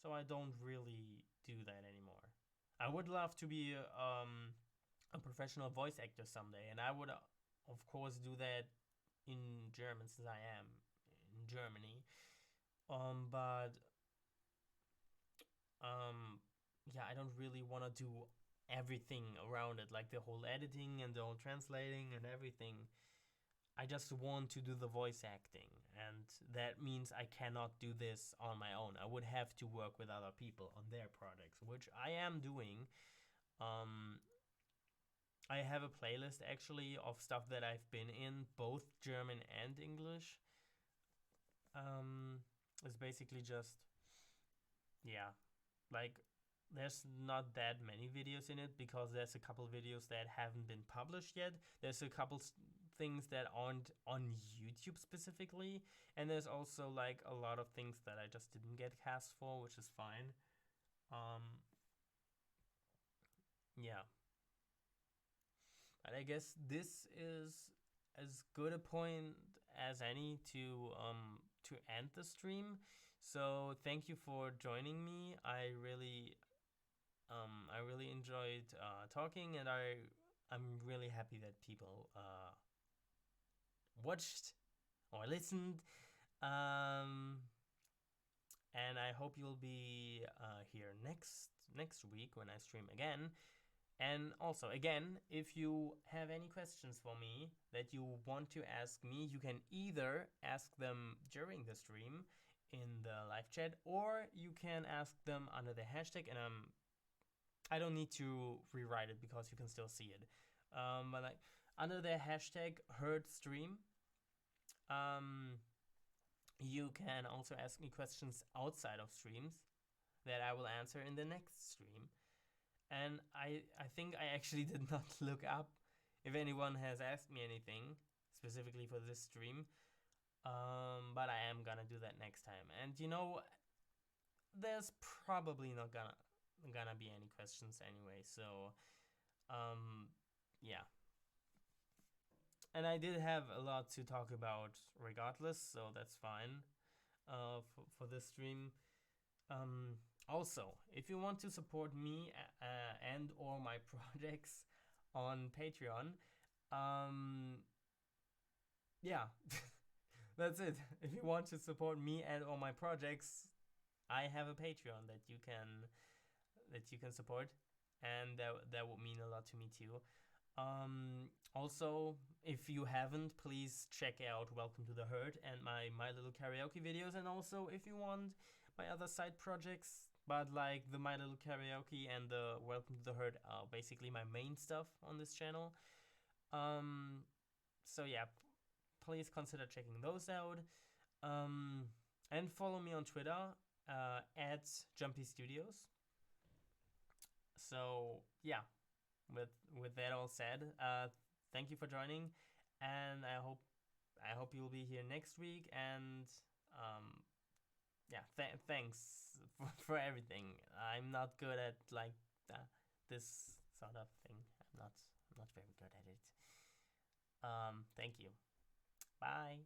so I don't really do that anymore. I would love to be a professional voice actor someday, and I would of course do that in German since I am in Germany. But yeah, I don't really want to do everything around it, like the whole editing and the whole translating and everything. I just want to do the voice acting, and that means I cannot do this on my own. I would have to work with other people on their projects, which I am doing. Um, I have a playlist actually of stuff that I've been in, both German and English. It's basically just, yeah, like there's not that many videos in it because there's a couple videos that haven't been published yet. There's a couple things that aren't on YouTube specifically, and there's also like a lot of things that I just didn't get cast for, which is fine. Um, yeah, but I guess this is as good a point as any to end the stream. So thank you for joining me. I really enjoyed talking, and I'm really happy that people watched or listened. Um, and I hope you'll be here next week when I stream again. And also, again, if you have any questions for me that you want to ask me, you can either ask them during the stream in the live chat, or you can ask them under the hashtag, and I don't need to rewrite it because you can still see it. But like under the hashtag H.E.R.D stream, um, you can also ask me questions outside of streams that I will answer in the next stream. And I think I actually did not look up if anyone has asked me anything specifically for this stream. But I am gonna do that next time. And you know, there's probably not gonna be any questions anyway. So, yeah. And I did have a lot to talk about regardless, so that's fine. For this stream. Um, Also, if you want to support me and or my projects on Patreon, Um, yeah, that's it. If you want to support me and all my projects, I have a Patreon that you can support, and that would mean a lot to me too. Also, if you haven't, please check out Welcome to the Herd and my little karaoke videos, and also if you want my other side projects, but like the My Little Karaoke and the Welcome to the Herd are basically my main stuff on this channel. Um, so yeah, please consider checking those out. Um, and follow me on Twitter at Jumpy Studios. So yeah, with that all said, thank you for joining, and I hope you'll be here next week. And um, yeah, thanks for everything. I'm not good at like this sort of thing. I'm not very good at it. Thank you. Bye.